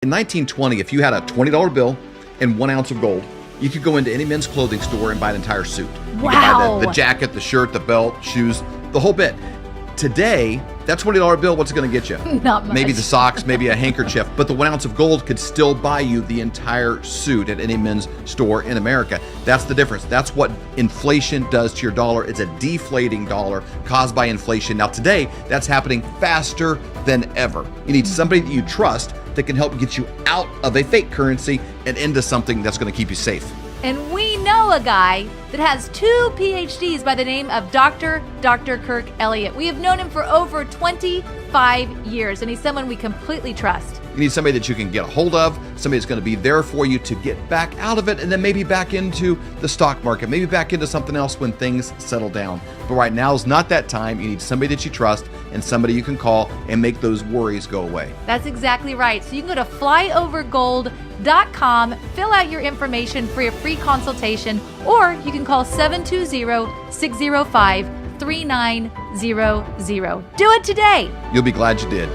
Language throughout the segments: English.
In 1920, if you had a $20 bill and 1 ounce of gold, you could go into any men's clothing store and buy an entire suit. You could buy the jacket, the shirt, the belt, shoes, the whole bit. Today, that $20 bill, what's it going to get you? Not much. Maybe the socks, maybe a handkerchief, but the 1 ounce of gold could still buy you the entire suit at any men's store in America. That's the difference. That's what inflation does to your dollar. It's a deflating dollar caused by inflation. Now today, that's happening faster than ever. You need somebody that you trust that can help get you out of a fake currency and into something that's going to keep you safe. And we know a guy that has 2 PhDs by the name of Dr. Kirk Elliott. We have known him for over 25 years, and he's someone we completely trust. You need somebody that you can get a hold of, somebody that's going to be there for you to get back out of it, and then maybe back into the stock market, maybe back into something else when things settle down. But right now is not that time. You need somebody that you trust and somebody you can call and make those worries go away. That's exactly right. So you can go to flyovergold.com, fill out your information for a free consultation, or you can call 720-605-3900. Do it today. You'll be glad you did.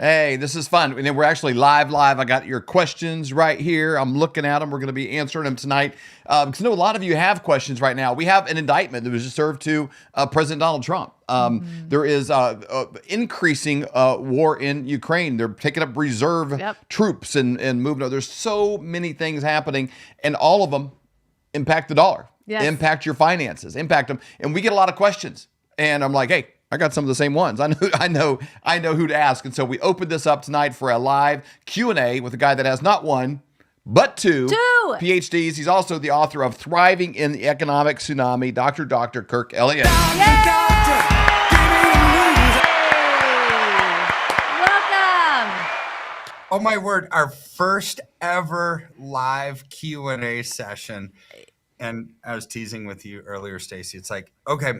Hey, this is fun. And we're actually live. I got your questions right here. I'm looking at them. We're going to be answering them tonight. Because I know a lot of you have questions right now. We have an indictment that was just served to President Donald Trump. There is increasing war in Ukraine. They're picking up reserve troops and moving. There's so many things happening, and all of them impact the dollar, impact your finances, impact them. And we get a lot of questions. And I'm like, hey, I got some of the same ones. I know who to ask. And so we opened this up tonight for a live Q&A with a guy that has not one, but two PhDs. He's also the author of Thriving in the Economic Tsunami, Dr. Kirk Elliott. Welcome. Oh my word, our first ever live Q&A session. And I was teasing with you earlier, Stacy. It's like, okay,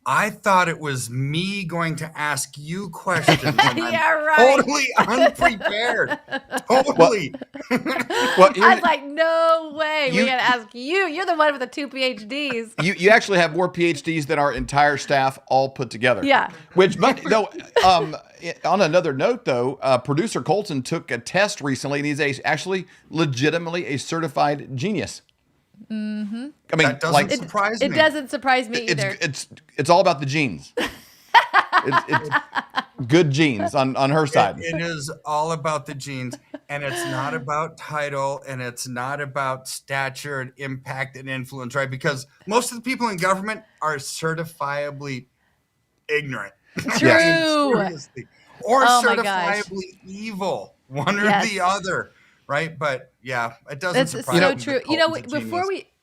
I thought it was me going to ask you questions. Totally unprepared. Totally. I was like, no way. We're going to ask you. You're the one with the 2 PhDs. You actually have more PhDs than our entire staff all put together. Yeah. On another note, though, producer Colton took a test recently, and he's actually legitimately a certified genius. Mm-hmm. I mean, that doesn't surprise me. It doesn't surprise me either. It's all about the genes. it's good genes on her side. It is all about the genes, and it's not about title, and it's not about stature and impact and influence, right? Because most of the people in government are certifiably ignorant. True. Seriously. Or certifiably evil, one or the other. Right, but yeah, it doesn't surprise me. That's so true. You know,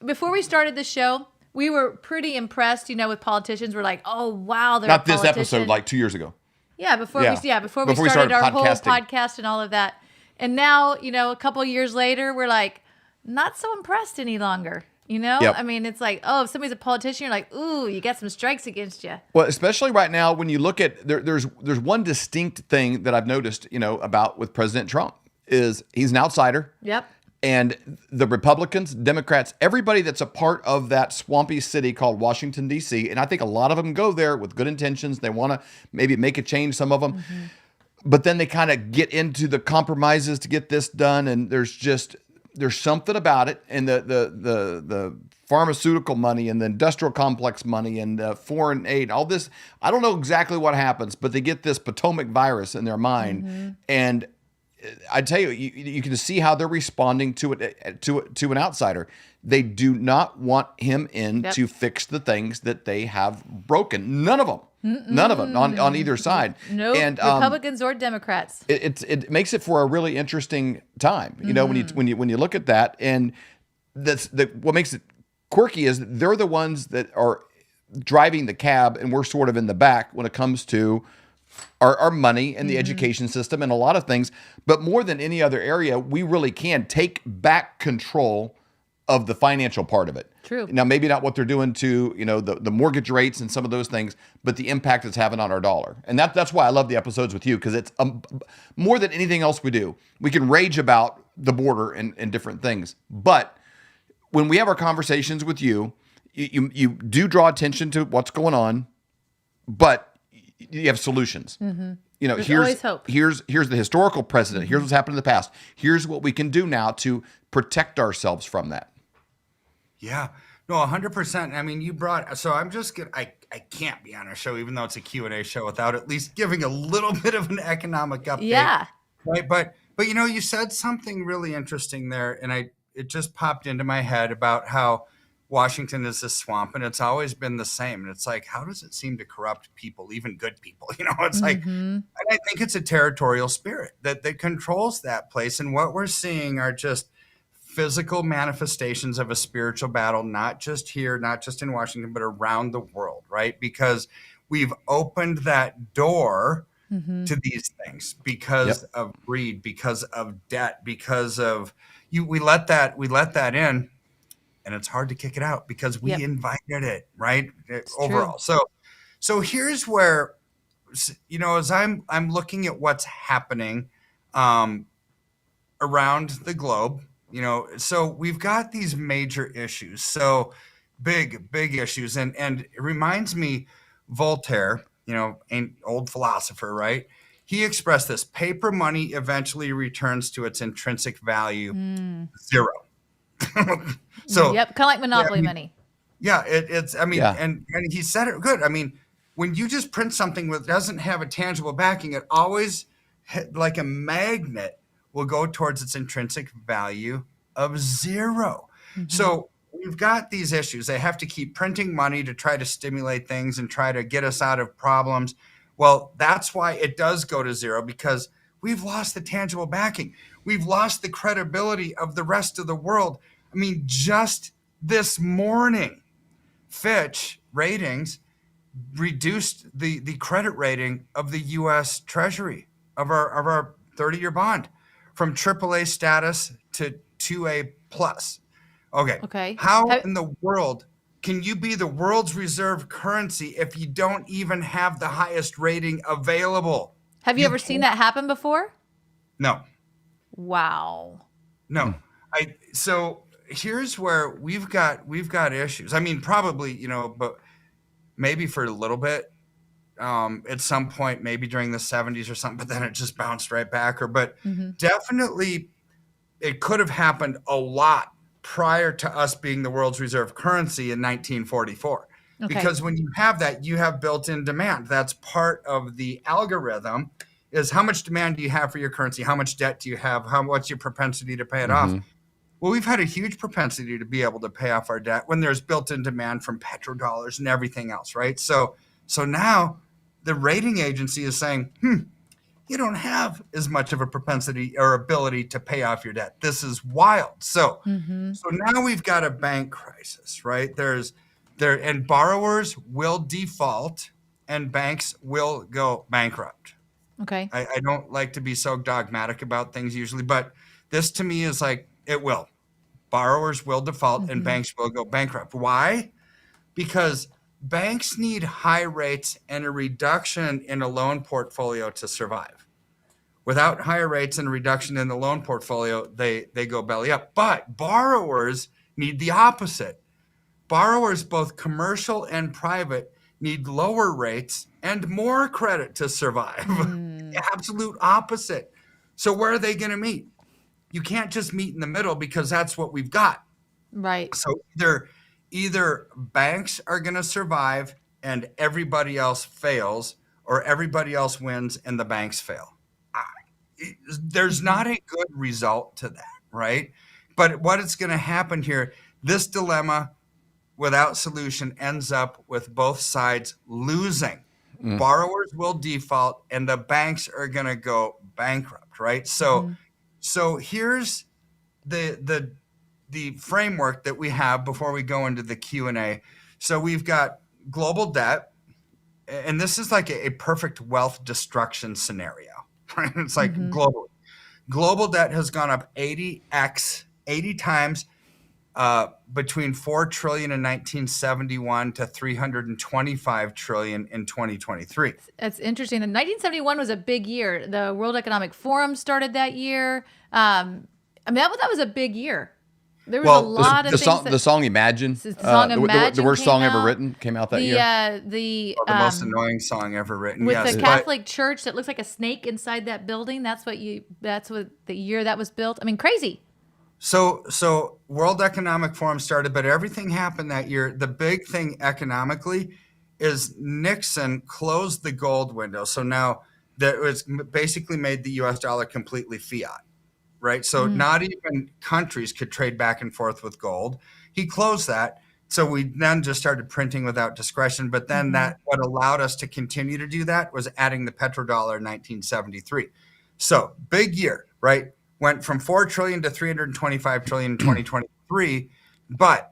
before we started the show, we were pretty impressed. You know, with politicians, we're like, oh wow, they're not this episode, like 2 years ago. Yeah, before we started our whole podcast and all of that, and now a couple of years later, we're like, not so impressed any longer. You know, I mean, it's like, oh, if somebody's a politician, you're like, ooh, you got some strikes against you. Well, especially right now when you look at there's one distinct thing that I've noticed, about with President Trump. Is he's an outsider. Yep. And the Republicans, Democrats, everybody that's a part of that swampy city called Washington, D.C., and I think a lot of them go there with good intentions. They want to maybe make a change, some of them. Mm-hmm. But then they kind of get into the compromises to get this done, and there's something about it. And the pharmaceutical money and the industrial complex money and foreign aid, all this, I don't know exactly what happens, but they get this Potomac virus in their mind. And I tell you, you can see how they're responding to it to an outsider. They do not want him in to fix the things that they have broken. None of them. None of them on either side. No, nope. Republicans or Democrats. It makes it for a really interesting time. You know, when you look at that, and what makes it quirky is they're the ones that are driving the cab, and we're sort of in the back when it comes to our money and the education system and a lot of things. But more than any other area, we really can take back control of the financial part of it. True. Now, maybe not what they're doing to, the mortgage rates and some of those things, but the impact it's having on our dollar. And that's why I love the episodes with you, because it's more than anything else we do. We can rage about the border and different things. But when we have our conversations with you, you do draw attention to what's going on, but you have solutions. There's always hope. Here's the historical precedent. Here's what's happened in the past. Here's what we can do now to protect ourselves from that. Yeah, no, 100%. I mean, so I'm just gonna, I can't be on a show, even though it's a Q&A show, without at least giving a little bit of an economic update. Yeah. Right. But you said something really interesting there, and it just popped into my head about how Washington is a swamp, and it's always been the same. And it's like, how does it seem to corrupt people, even good people? It's like, and I think it's a territorial spirit that controls that place. And what we're seeing are just physical manifestations of a spiritual battle, not just here, not just in Washington, but around the world, right? Because we've opened that door to these things because of greed, because of debt, because of we let that in, and it's hard to kick it out because we invited it, right? It's overall. True. So here's where, as I'm looking at what's happening around the globe, so we've got these major issues. So big issues. And it reminds me, Voltaire, an old philosopher, right? He expressed this: paper money eventually returns to its intrinsic value, zero. So kind of like monopoly money. Yeah, and he said it good. I mean, when you just print something that doesn't have a tangible backing, it always, like a magnet, will go towards its intrinsic value of zero. So we've got these issues. They have to keep printing money to try to stimulate things and try to get us out of problems. Well, that's why it does go to zero, because we've lost the tangible backing. We've lost the credibility of the rest of the world. I mean, just this morning, Fitch Ratings reduced the credit rating of the U.S. Treasury, of our 30-year bond, from AAA status to 2A plus. Okay. How in the world can you be the world's reserve currency if you don't even have the highest rating available? Have you ever seen that happen before? No. Wow. No. So here's where we've got issues. I mean, probably, but maybe for a little bit, at some point, maybe during the 70s or something, but then it just bounced right back. Definitely it could have happened a lot prior to us being the world's reserve currency in 1944. Because when you have that, you have built-in demand. That's part of the algorithm, is how much demand do you have for your currency? How much debt do you have? What's your propensity to pay it off? Well, we've had a huge propensity to be able to pay off our debt when there's built-in demand from petrodollars and everything else, right? So now the rating agency is saying, you don't have as much of a propensity or ability to pay off your debt. This is wild. So now we've got a bank crisis, right? And borrowers will default and banks will go bankrupt. Okay. I don't like to be so dogmatic about things usually, but this to me is like, it will. Borrowers will default and banks will go bankrupt. Why? Because banks need high rates and a reduction in a loan portfolio to survive. Without higher rates and a reduction in the loan portfolio, they go belly up. But borrowers need the opposite. Borrowers, both commercial and private, need lower rates and more credit to survive. The absolute opposite. So where are they going to meet? You can't just meet in the middle, because that's what we've got. Right. So either banks are going to survive and everybody else fails, or everybody else wins and the banks fail. There's not a good result to that, right? But what is going to happen here, this dilemma without solution ends up with both sides losing. borrowers will default, and the banks are going to go bankrupt, right? So here's the framework that we have before we go into the Q&A. So we've got global debt, and this is like a perfect wealth destruction scenario, right? It's like global debt has gone up 80 times between 4 trillion in 1971 to 325 trillion in 2023. That's interesting. And 1971 was a big year. The World Economic Forum started that year. That was a big year. There was a lot of things. The song Imagine, the worst song ever written, came out that year. The most annoying song ever written. With the Catholic Church that looks like a snake inside that building. That's what the year that was built. I mean, crazy. So World Economic Forum started, but everything happened that year. The big thing economically is Nixon closed the gold window. So now that was basically made the US dollar completely fiat, right? So not even countries could trade back and forth with gold. He closed that. So we then just started printing without discretion. But then what allowed us to continue to do that was adding the petrodollar in 1973. So big year, right? Went from 4 trillion to 325 trillion in 2023. But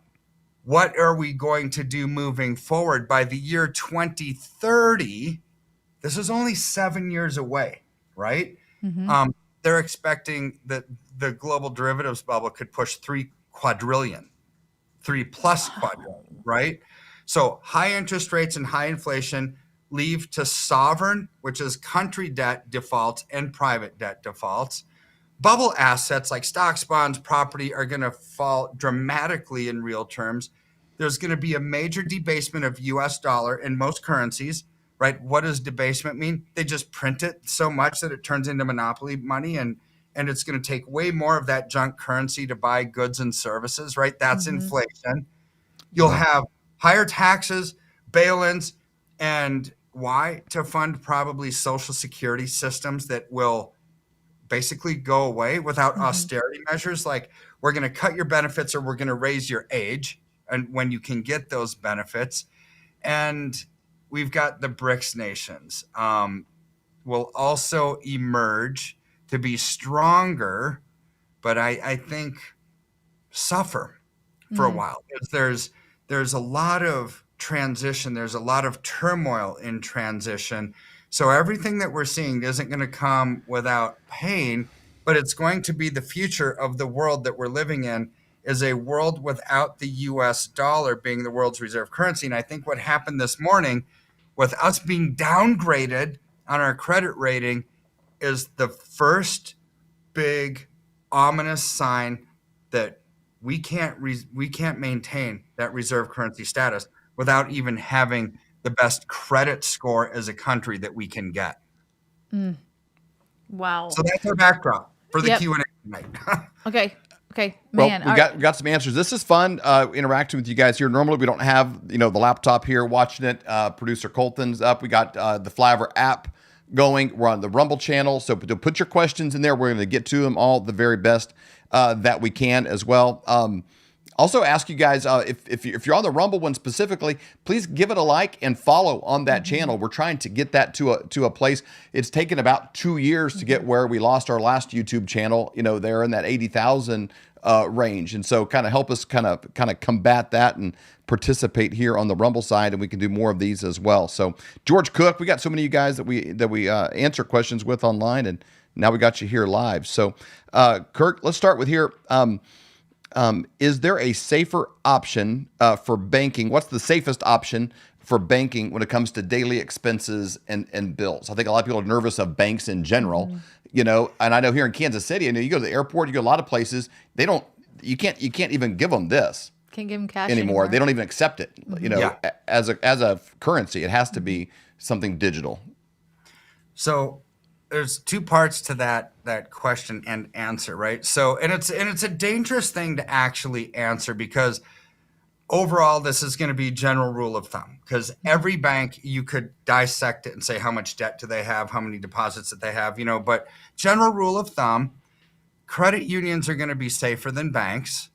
what are we going to do moving forward by the year 2030? This is only 7 years away, right? They're expecting that the global derivatives bubble could push 3 quadrillion, 3+ quadrillion, right? So high interest rates and high inflation leave to sovereign, which is country debt defaults and private debt defaults. Bubble assets like stocks, bonds, property are going to fall dramatically in real terms. There's going to be a major debasement of US dollar in most currencies, right? What does debasement mean? They just print it so much that it turns into monopoly money, and it's going to take way more of that junk currency to buy goods and services, right? That's inflation. You'll have higher taxes, bail-ins, and why? To fund probably social security systems that will basically go away without austerity measures. Like, we're going to cut your benefits, or we're going to raise your age and when you can get those benefits. And we've got the BRICS nations will also emerge to be stronger, but I think suffer for a while. There's a lot of transition. There's a lot of turmoil in transition. So everything that we're seeing isn't going to come without pain, but it's going to be the future of the world that we're living in, is a world without the US dollar being the world's reserve currency. And I think what happened this morning with us being downgraded on our credit rating is the first big ominous sign that we can't maintain that reserve currency status without even having the best credit score as a country that we can get. Wow. So that's our backdrop for the Q&A tonight. Okay. Man, well, we got some answers. This is fun interacting with you guys here. Normally we don't have the laptop here watching it. Producer Colton's up. We got the Flyover app going. We're on the Rumble channel, so put your questions in there. We're going to get to them all the very best that we can as well. Also ask you guys, if you're on the Rumble one specifically, please give it a like and follow on that channel. We're trying to get that to a place. It's taken about 2 years to get where we lost our last YouTube channel, there in that 80,000 range. And so kind of help us kind of combat that and participate here on the Rumble side, and we can do more of these as well. So George Cook, we got so many of you guys that we answer questions with online, and now we got you here live. So Kirk, let's start with here. Is there a safer option for banking? What's the safest option for banking when it comes to daily expenses and bills? I think a lot of people are nervous of banks in general, and I know here in Kansas City, you go to the airport, you go to a lot of places, you can't even give them this. Can't give them cash anymore. They don't even accept it, as a currency. It has to be something digital. So there's two parts to that question and answer, right? So, and it's a dangerous thing to actually answer, because overall, this is going to be general rule of thumb, because every bank, you could dissect it and say, how much debt do they have? How many deposits that they have, but general rule of thumb, credit unions are going to be safer than banks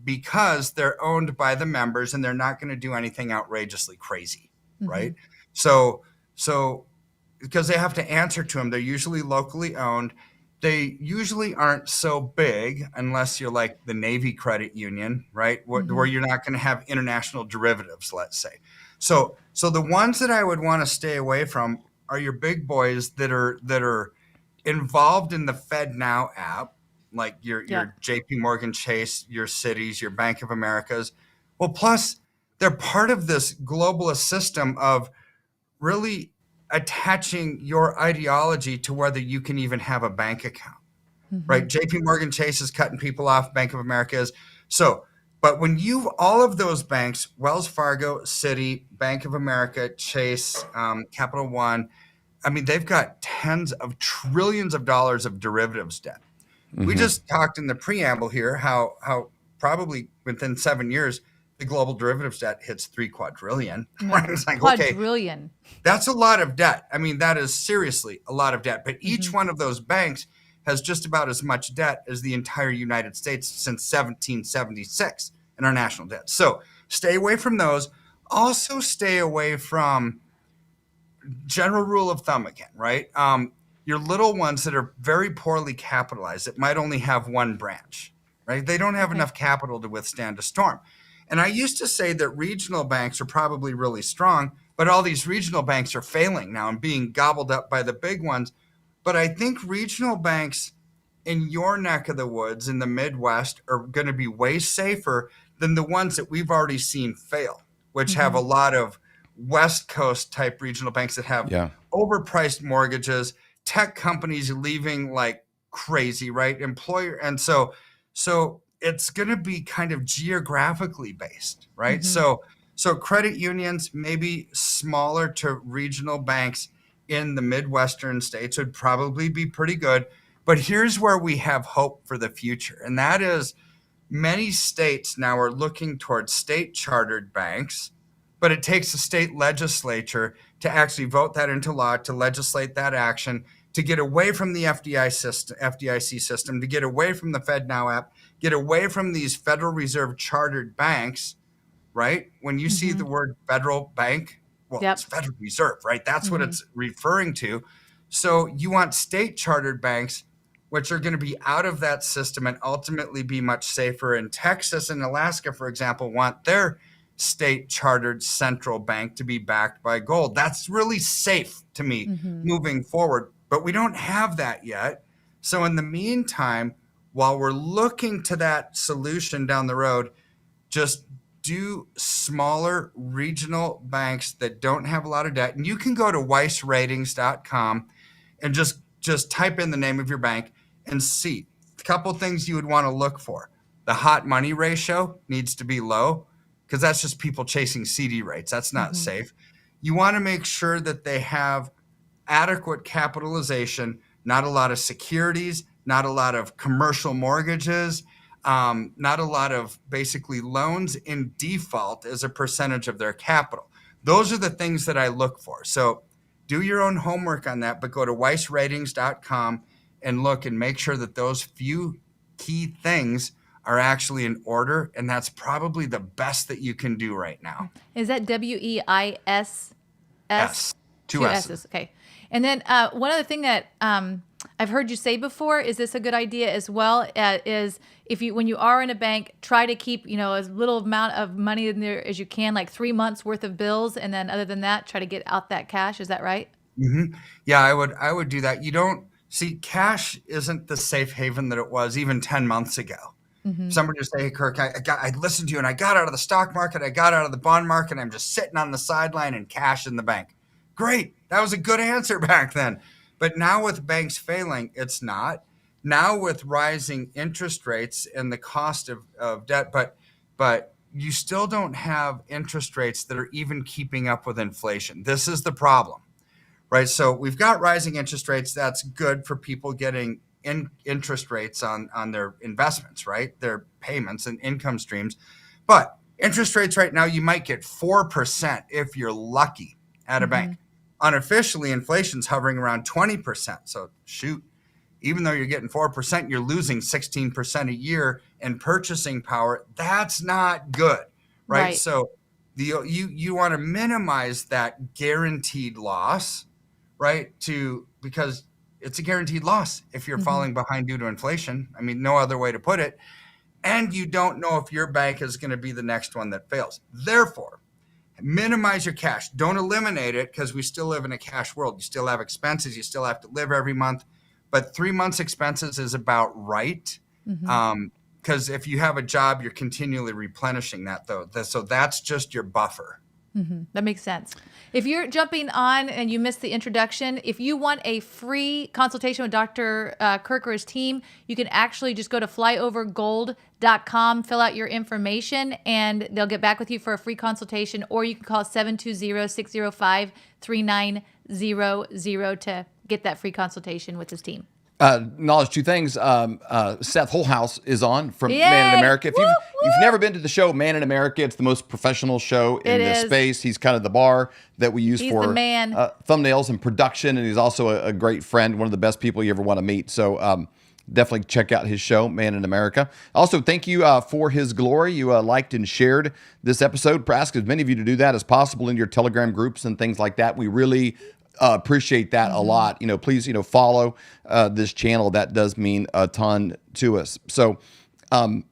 because they're owned by the members and they're not going to do anything outrageously crazy, right? So So because they have to answer to them, they're usually locally owned. They usually aren't so big unless you're like the Navy Credit Union, right? Where you're not going to have international derivatives, let's say. So the ones that I would want to stay away from are your big boys that are involved in the FedNow app, like your JP Morgan Chase, your Citis, your Bank of Americas. Well, plus they're part of this globalist system of really attaching your ideology to whether you can even have a bank account, right? JP Morgan Chase is cutting people off, Bank of America is. So, but when all of those banks, Wells Fargo, Citi, Bank of America, Chase, Capital One, I mean, they've got tens of trillions of dollars of derivatives debt. We just talked in the preamble here how probably within 7 years, the global derivatives debt hits $3 quadrillion. Right? It's like, quadrillion. Okay, that's a lot of debt. I mean, that is seriously a lot of debt. But each one of those banks has just about as much debt as the entire United States since 1776 in our national debt. So stay away from those. Also stay away from, general rule of thumb again, right? Your little ones that are very poorly capitalized, that might only have one branch, right? They don't have enough capital to withstand a storm. And I used to say that regional banks are probably really strong, but all these regional banks are failing now and being gobbled up by the big ones. But I think regional banks in your neck of the woods in the Midwest are going to be way safer than the ones that we've already seen fail, which have a lot of West Coast type regional banks that have overpriced mortgages, tech companies leaving like crazy, right? And so it's going to be kind of geographically based, right? So credit unions, maybe smaller to regional banks in the Midwestern states would probably be pretty good. But here's where we have hope for the future. And that is many states now are looking towards state chartered banks, but it takes a state legislature to actually vote that into law, to legislate that action, to get away from the FDIC system, to get away from the FedNow app, get away from these Federal Reserve chartered banks, right? When you see the word federal bank, well, it's Federal Reserve, right? That's what it's referring to. So you want state chartered banks, which are going to be out of that system and ultimately be much safer. And Texas and Alaska, for example, want their state chartered central bank to be backed by gold. That's really safe to me moving forward, but we don't have that yet. So in the meantime, while we're looking to that solution down the road, just do smaller regional banks that don't have a lot of debt. And you can go to weissratings.com and just type in the name of your bank and see a couple things you would want to look for. The hot money ratio needs to be low, because that's just people chasing CD rates. That's not safe. You want to make sure that they have adequate capitalization, not a lot of securities, not a lot of commercial mortgages, not a lot of basically loans in default as a percentage of their capital. Those are the things that I look for. So do your own homework on that, but go to weissratings.com and look and make sure that those few key things are actually in order, and that's probably the best that you can do right now. Is that WEISS? S. Two S's. Okay. And then one other thing that I've heard you say before, is this a good idea as well, is when you are in a bank, try to keep, as little amount of money in there as you can, like 3 months worth of bills. And then other than that, try to get out that cash. Is that right? Yeah, I would do that. You don't see, cash isn't the safe haven that it was even 10 months ago. Somebody just say, hey, Kirk, I listened to you and I got out of the stock market. I got out of the bond market. I'm just sitting on the sideline and cash in the bank. Great. That was a good answer back then. But now with banks failing, it's not. Now with rising interest rates and the cost of debt, but you still don't have interest rates that are even keeping up with inflation. This is the problem, right? So we've got rising interest rates. That's good for people getting interest rates on their investments, right? Their payments and income streams. But interest rates right now, you might get 4% if you're lucky at a bank. Unofficially, inflation's hovering around 20%. So shoot, even though you're getting 4%, you're losing 16% a year in purchasing power. That's not good, right? So You want to minimize that guaranteed loss, right? Because it's a guaranteed loss if you're falling behind due to inflation. I mean, no other way to put it. And you don't know if your bank is going to be the next one that fails. Therefore, minimize your cash. Don't eliminate it, because we still live in a cash world. You still have expenses. You still have to live every month. But 3 months expenses is about right. Because if you have a job, you're continually replenishing that, though. So that's just your buffer. That makes sense. If you're jumping on and you missed the introduction, if you want a free consultation with Dr. Kirk or his team, you can actually just go to flyovergold.com, fill out your information, and they'll get back with you for a free consultation, or you can call 720-605-3900 to get that free consultation with his team. Knowledge, two things. Seth Holhouse is on from Man in America. If you've never been to the show Man in America, it's the most professional show in this space. He's kind of the bar that we use for thumbnails and production, and he's also a great friend, one of the best people you ever want to meet. So definitely check out his show, Man in America. Also, thank you for his glory. You liked and shared this episode. Ask as many of you to do that as possible in your Telegram groups and things like that. We really appreciate that a lot. Please, follow this channel. That does mean a ton to us. So, kind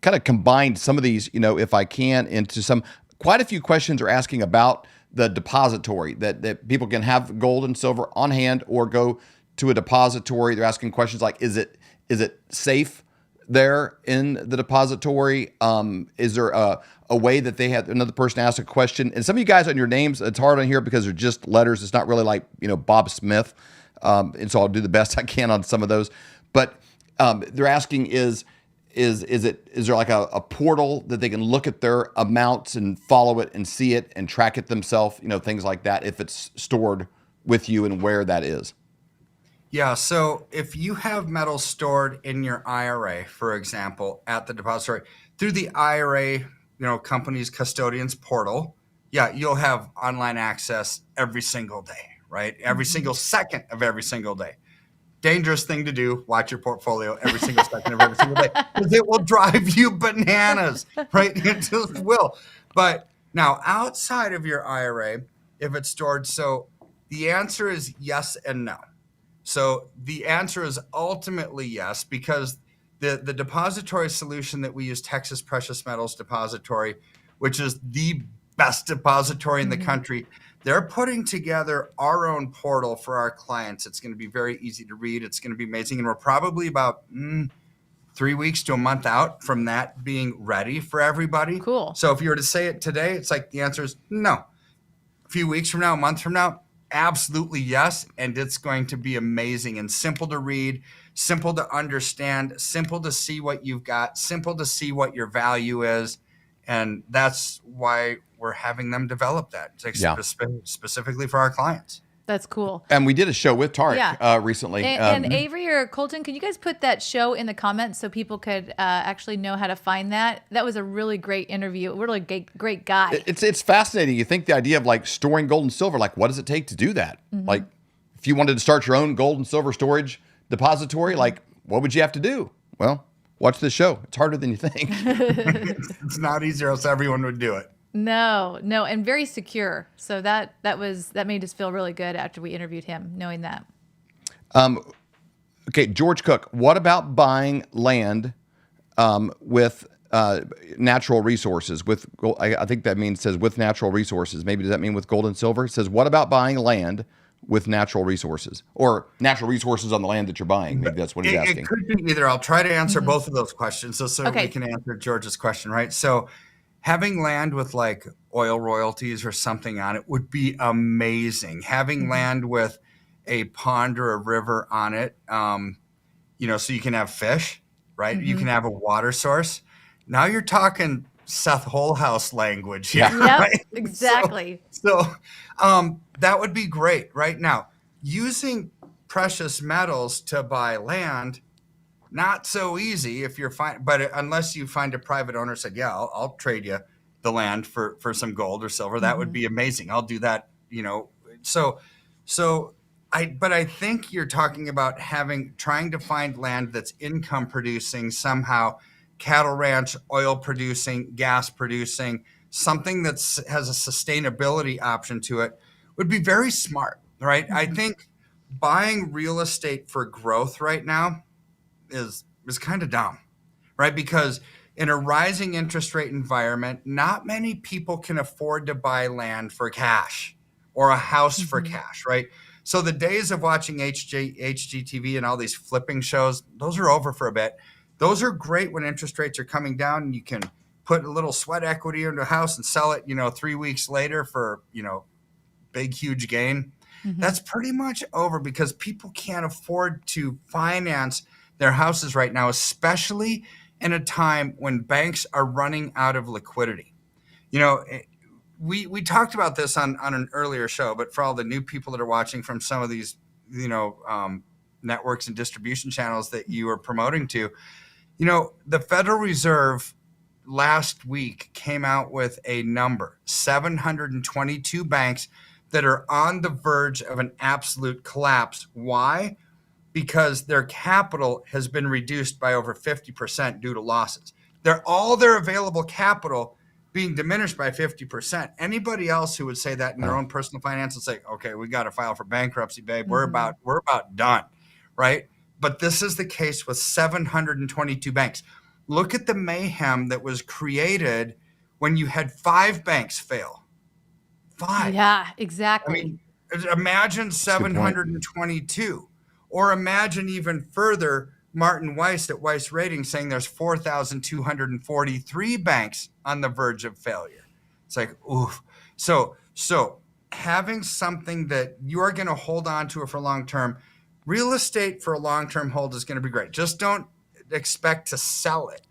of combined some of these, if I can, into quite a few questions are asking about the depository that people can have gold and silver on hand or go to a depository. They're asking questions like, is it safe there in the depository? Is there a way that they have another person ask a question? And some of you guys on your names, it's hard on here because they're just letters. It's not really like, Bob Smith. And so I'll do the best I can on some of those. But they're asking is there like a portal that they can look at their amounts and follow it and see it and track it themselves, things like that, if it's stored with you and where that is? Yeah, so if you have metal stored in your IRA, for example, at the depository, through the IRA, company's custodians portal, you'll have online access every single day, right? Every single second of every single day. Dangerous thing to do, watch your portfolio every single second of every single day, because it will drive you bananas, right? It just will. But now, outside of your IRA, if it's stored, so the answer is yes and no. So the answer is ultimately yes, because the depository solution that we use, Texas Precious Metals Depository, which is the best depository in the country, they're putting together our own portal for our clients. It's going to be very easy to read. It's going to be amazing. And we're probably about 3 weeks to a month out from that being ready for everybody. Cool. So if you were to say it today, it's like the answer is no. A few weeks from now, a month from now, absolutely yes. And it's going to be amazing and simple to read, simple to understand, simple to see what you've got, simple to see what your value is. And that's why we're having them develop that specifically for our clients. That's cool. And we did a show with Tarek recently. And Avery or Colton, can you guys put that show in the comments so people could actually know how to find that? That was a really great interview. Really great guy. It's fascinating. You think the idea of like storing gold and silver, like what does it take to do that? Like if you wanted to start your own gold and silver storage depository, like what would you have to do? Well, watch this show. It's harder than you think. It's not easy, or else everyone would do it. No, and very secure. So that made us feel really good after we interviewed him, knowing that. Okay, George Cook, what about buying land with natural resources? With I think that says with natural resources. Maybe does that mean with gold and silver? It says, what about buying land with natural resources, or natural resources on the land that you're buying? Maybe that's what he's asking. It could be either. I'll try to answer both of those questions so we can answer George's question, right? So having land with like oil royalties or something on it would be amazing. Having land with a pond or a river on it, so you can have fish, right? You can have a water source. Now you're talking Seth Holhouse language here. Yep, right? exactly. So that would be great. Right now, using precious metals to buy land, not so easy if you're but unless you find a private owner said, I'll trade you the land for some gold or silver, that would be amazing. I'll do that, but I think you're talking about trying to find land that's income producing somehow, cattle ranch, oil producing, gas producing, something that has a sustainability option to it would be very smart, right? I think buying real estate for growth right now is kind of dumb, right? Because in a rising interest rate environment, not many people can afford to buy land for cash or a house for cash, right? So the days of watching HGTV and all these flipping shows, those are over for a bit. Those are great when interest rates are coming down and you can put a little sweat equity into a house and sell it, 3 weeks later for, big, huge gain. That's pretty much over because people can't afford to finance their houses right now, especially in a time when banks are running out of liquidity. We talked about this on an earlier show, but for all the new people that are watching from some of these, networks and distribution channels that you are promoting to, the Federal Reserve last week came out with a number, 722 banks that are on the verge of an absolute collapse. Why? Because their capital has been reduced by over 50% due to losses. All their available capital being diminished by 50%. Anybody else who would say that in their own personal finance would say, okay, we got to file for bankruptcy, babe. We're about done, right? But this is the case with 722 banks. Look at the mayhem that was created when you had 5 banks fail. 5. Yeah, exactly. I mean, imagine 722. Or imagine even further, Martin Weiss at Weiss Ratings saying there's 4,243 banks on the verge of failure. It's like, oof. So having something that you are going to hold on to it for long term, real estate for a long-term hold is going to be great. Just don't expect to sell it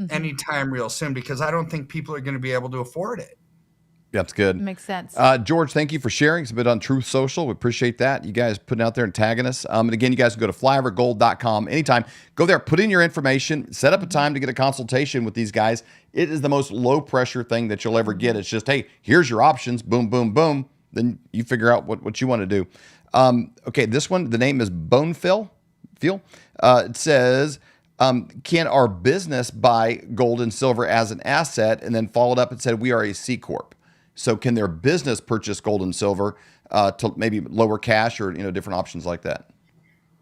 anytime real soon because I don't think people are going to be able to afford it. That's good. Makes sense. George, thank you for sharing. It's a bit on Truth Social. We appreciate that. You guys putting out there and tagging us. And again, you guys can go to flyovergold.com anytime. Go there, put in your information, set up a time to get a consultation with these guys. It is the most low pressure thing that you'll ever get. It's just, hey, here's your options. Boom, boom, boom. Then you figure out what you want to do. Okay, this one, the name is Bonefill. It says, can our business buy gold and silver as an asset? And then followed up and said, we are a C Corp. So can their business purchase gold and silver to maybe lower cash or different options like that?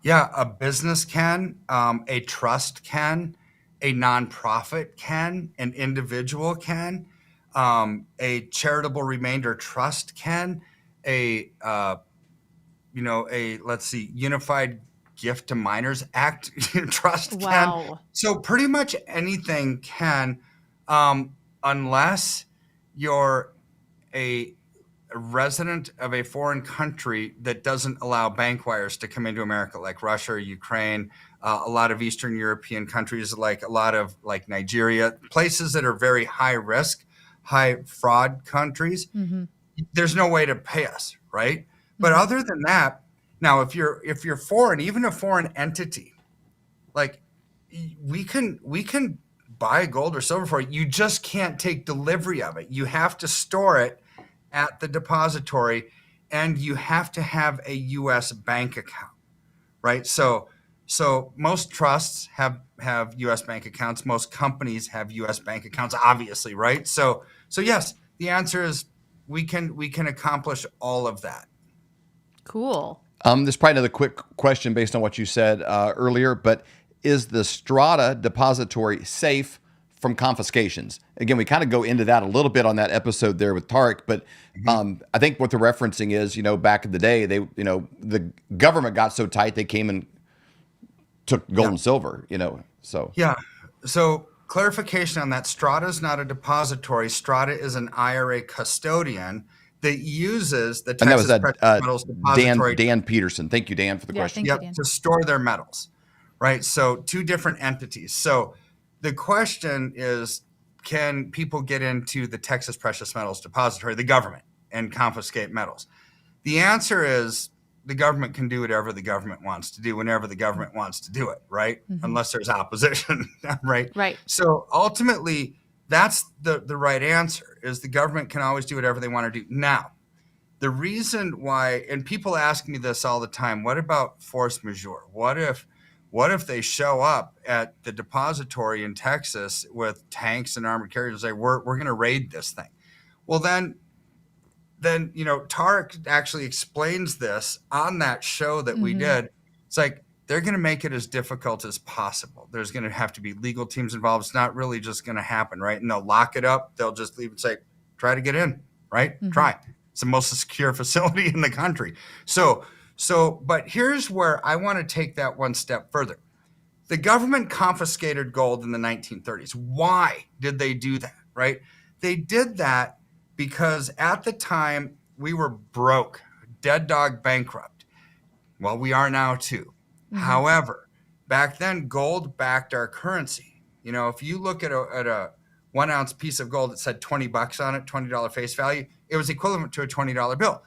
Yeah, a business can, a trust can, a nonprofit can, an individual can, a charitable remainder trust can, Unified Gift to Minors Act trust can. So pretty much anything can, unless you're a resident of a foreign country that doesn't allow bank wires to come into America, like Russia or Ukraine, a lot of Eastern European countries, like a lot of like Nigeria, places that are very high risk, high fraud countries. There's no way to pay us, right? But other than that, now if you're foreign, even a foreign entity, like we can buy gold or silver for it. You just can't take delivery of it. You have to store it at the depository and you have to have a US bank account, right? So most trusts have US bank accounts. Most companies have US bank accounts, obviously, right? So yes, the answer is we can accomplish all of that. Cool. There's probably another quick question based on what you said earlier, but is the Strata depository safe from confiscations? Again, we kind of go into that a little bit on that episode there with Tarek, but I think what they're referencing is, back in the day, the government got so tight, they came and took gold and silver, so. Yeah. So clarification on that, Strata is not a depository. Strata is an IRA custodian that uses the Texas Precious Metals Depository. Dan Peterson. Thank you, Dan, for the question. Thank you, Dan. To store their metals, right? So 2 different entities. So the question is, can people get into the Texas Precious Metals Depository, the government, and confiscate metals? The answer is the government can do whatever the government wants to do whenever the government wants to do it, right? Unless there's opposition, right? Right. So ultimately, that's the right answer, is the government can always do whatever they want to do. Now, the reason why, and people ask me this all the time, what about force majeure? What if they show up at the depository in Texas with tanks and armored carriers and say, we're going to raid this thing? Well, then Tarek actually explains this on that show that we did. It's like they're going to make it as difficult as possible. There's going to have to be legal teams involved. It's not really just going to happen, right? And they'll lock it up. They'll just leave and say, try to get in, right? Try. It's the most secure facility in the country. But here's where I want to take that one step further. The government confiscated gold in the 1930s. Why did they do that, right? They did that because at the time we were broke, dead dog bankrupt. Well, we are now too. However, back then gold backed our currency. If you look at a 1 ounce piece of gold that said $20 on it, $20 face value, it was equivalent to a $20 bill.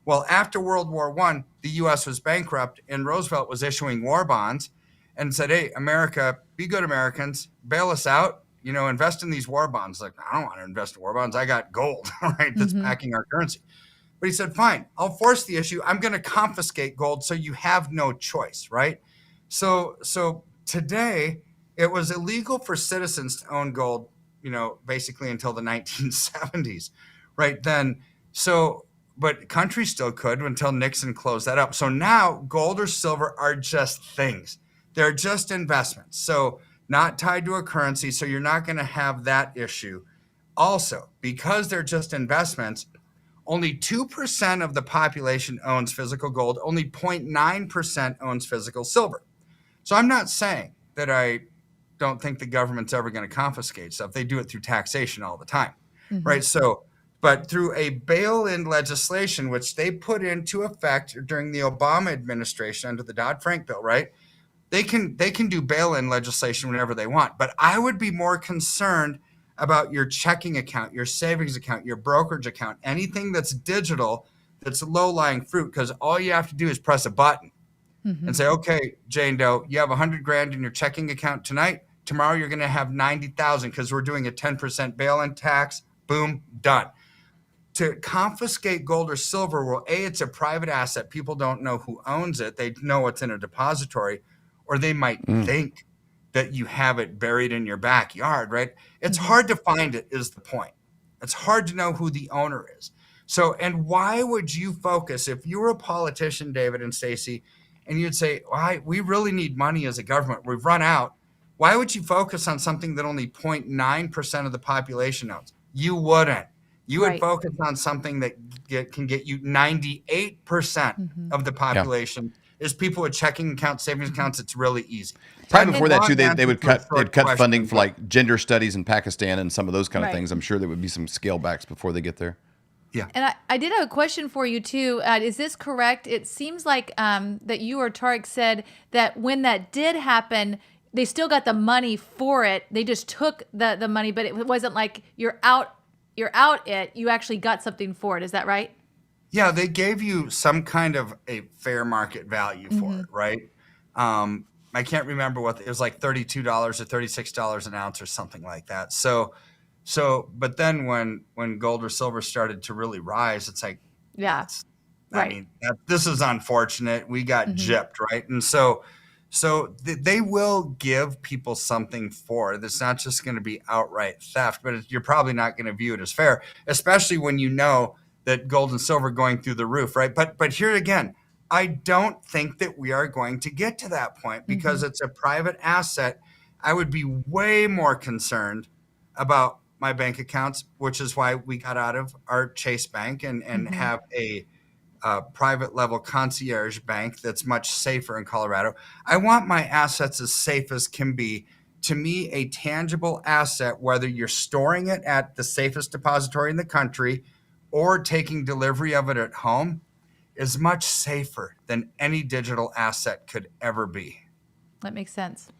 Well, after World War I, the U.S. was bankrupt and Roosevelt was issuing war bonds and said, hey, America, be good Americans, bail us out, invest in these war bonds. Like, I don't want to invest in war bonds. I got gold, right? That's backing our currency. But he said, fine, I'll force the issue. I'm going to confiscate gold so you have no choice, right? So today it was illegal for citizens to own gold, basically until the 1970s, right? But countries still could until Nixon closed that up. So now gold or silver are just things. They're just investments. So not tied to a currency. So you're not going to have that issue. Also, because they're just investments, only 2% of the population owns physical gold. Only 0.9% owns physical silver. So I'm not saying that I don't think the government's ever going to confiscate stuff. They do it through taxation all the time, right? But through a bail-in legislation, which they put into effect during the Obama administration under the Dodd-Frank bill, right? They can do bail-in legislation whenever they want. But I would be more concerned about your checking account, your savings account, your brokerage account, anything that's digital, that's low-lying fruit, because all you have to do is press a button and say, okay, Jane Doe, you have $100,000 in your checking account tonight. Tomorrow you're going to have 90,000 because we're doing a 10% bail-in tax. Boom, done. To confiscate gold or silver, well, A, it's a private asset. People don't know who owns it. They know it's in a depository, or they might think that you have it buried in your backyard, right? It's hard to find it is the point. It's hard to know who the owner is. So, and why would you focus, if you were a politician, David and Stacy, and you'd say, we really need money as a government, we've run out. Why would you focus on something that only 0.9% of the population owns? You wouldn't. You would focus on something that can get you 98% of the population is people with checking accounts, savings accounts. It's really easy. Probably before that too, they'd cut funding for like gender studies in Pakistan and some of those kind of things. I'm sure there would be some scale backs before they get there. Yeah. And I did have a question for you too. Is this correct? It seems like that you or Tarek said that when that did happen, they still got the money for it. They just took the money, but it wasn't like you're out it. You actually got something for it. Is that right? Yeah, they gave you some kind of a fair market value for it, right? I can't remember what it was, like $32 or $36 an ounce or something like that. So, but then when gold or silver started to really rise, it's like, I mean, this is unfortunate. We got gypped, right? And so they will give people something for it. It's not just going to be outright theft, but you're probably not going to view it as fair, especially when you know that gold and silver going through the roof, right? But here again, I don't think that we are going to get to that point because it's a private asset. I would be way more concerned about my bank accounts, which is why we got out of our Chase Bank and have a private level concierge bank that's much safer in Colorado. I want my assets as safe as can be. To me, a tangible asset, whether you're storing it at the safest depository in the country or taking delivery of it at home, is much safer than any digital asset could ever be. That makes sense.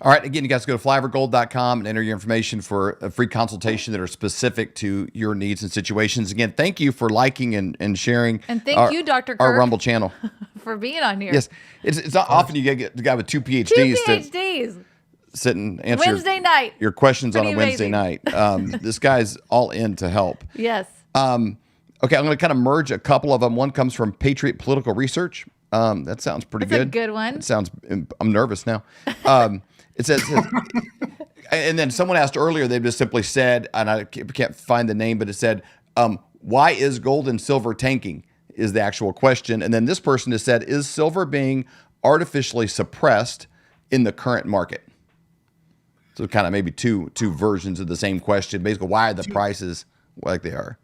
All right. Again, you guys go to flyovergold.com and enter your information for a free consultation that are specific to your needs and situations. Again, thank you for liking and sharing. And thank you, Dr. Kirk, our Rumble channel. For being on here. Yes. It's not often you get the guy with 2 PhDs. To sit and answer Wednesday night. Your questions Pretty on a Wednesday night. This guy's all in to help. Yes. Okay, I'm going to kind of merge a couple of them. One comes from Patriot Political Research. That sounds pretty good. That's a good one. It sounds. I'm nervous now. It says, and then someone asked earlier. They just simply said, and I can't find the name, but it said, Why is gold and silver tanking is the actual question. And then this person has said, is silver being artificially suppressed in the current market? So kind of maybe two versions of the same question. Basically, why are the prices like they are?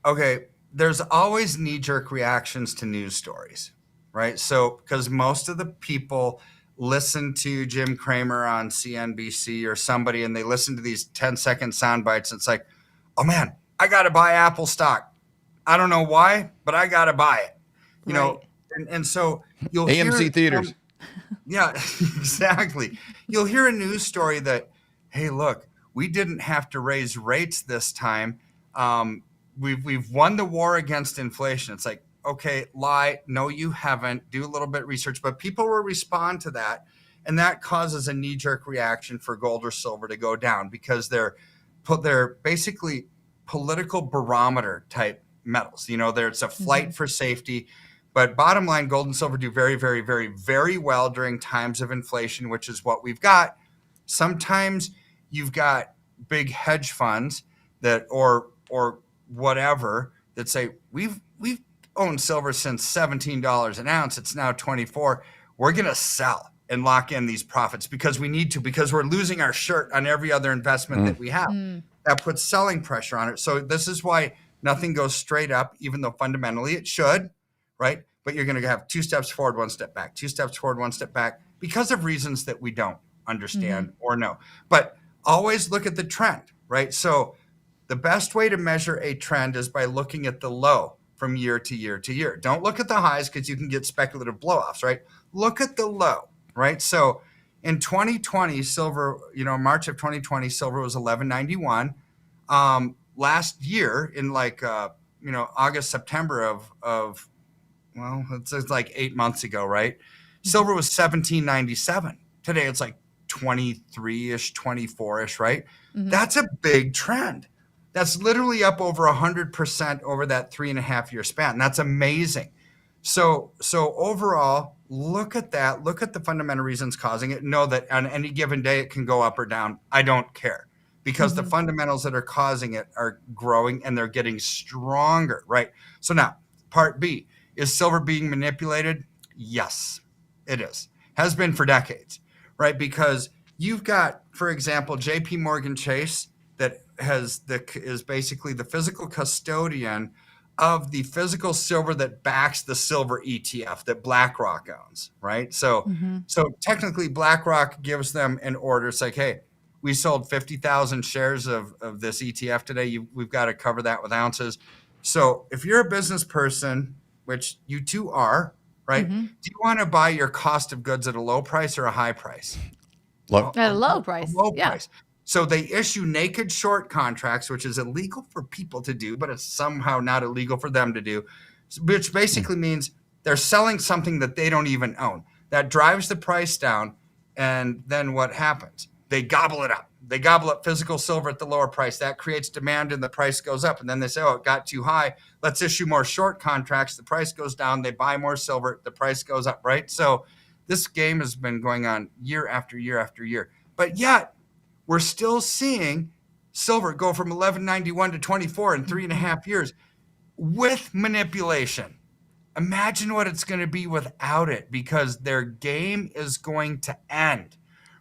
Okay, there's always knee-jerk reactions to news stories, right? So because most of the people listen to Jim Cramer on CNBC or somebody, and they listen to these 10-second sound bites. And it's like, oh man, I got to buy Apple stock. I don't know why, but I got to buy it. You know, and so you'll AMC hear theaters. Yeah, exactly. You'll hear a news story that, hey, look, we didn't have to raise rates this time. We've won the war against inflation. It's like, okay, lie. No, you haven't. Do a little bit of research, but people will respond to that. And that causes a knee-jerk reaction for gold or silver to go down because they're basically political barometer type metals. You know, it's a flight for safety. But bottom line, gold and silver do very, very, very, very well during times of inflation, which is what we've got. Sometimes you've got big hedge funds that or whatever that say we've owned silver since $17 an ounce. It's now $24. We're going to sell and lock in these profits because we need to, because we're losing our shirt on every other investment that we have. That puts selling pressure on it. So this is why nothing goes straight up, even though fundamentally it should, right? But you're going to have 2 steps forward, 1 step back, 2 steps forward, 1 step back because of reasons that we don't understand or know. But always look at the trend, right? So the best way to measure a trend is by looking at the low from year to year to year. Don't look at the highs because you can get speculative blow-offs, right? Look at the low, right? So in 2020, silver, March of 2020, silver was $11.91. Last year in August, September of it's like 8 months ago, right? Silver was $17.97. Today it's like 23-ish, 24-ish, right? That's a big trend. That's literally up over 100% over that 3.5-year span. That's amazing. So overall, look at that. Look at the fundamental reasons causing it. Know that on any given day it can go up or down. I don't care because the fundamentals that are causing it are growing and they're getting stronger, right? So now, part B, is silver being manipulated? Yes, it is. Has been for decades, right? Because you've got, for example, JP Morgan Chase that is basically the physical custodian of the physical silver that backs the silver ETF that BlackRock owns, right? So technically BlackRock gives them an order. It's like, hey, we sold 50,000 shares of this ETF today. We've got to cover that with ounces. So if you're a business person, which you two are, right? Do you want to buy your cost of goods at a low price or a high price? Low. At a low price. A low price. So they issue naked short contracts, which is illegal for people to do, but it's somehow not illegal for them to do, which basically means they're selling something that they don't even own. That drives the price down. And then what happens? They gobble it up. They gobble up physical silver at the lower price. That creates demand and the price goes up. And then they say, oh, it got too high. Let's issue more short contracts. The price goes down. They buy more silver. The price goes up, right? So this game has been going on year after year after year. But yet we're still seeing silver go from $11.91 to $24 in 3.5 years with manipulation. Imagine what it's going to be without it because their game is going to end,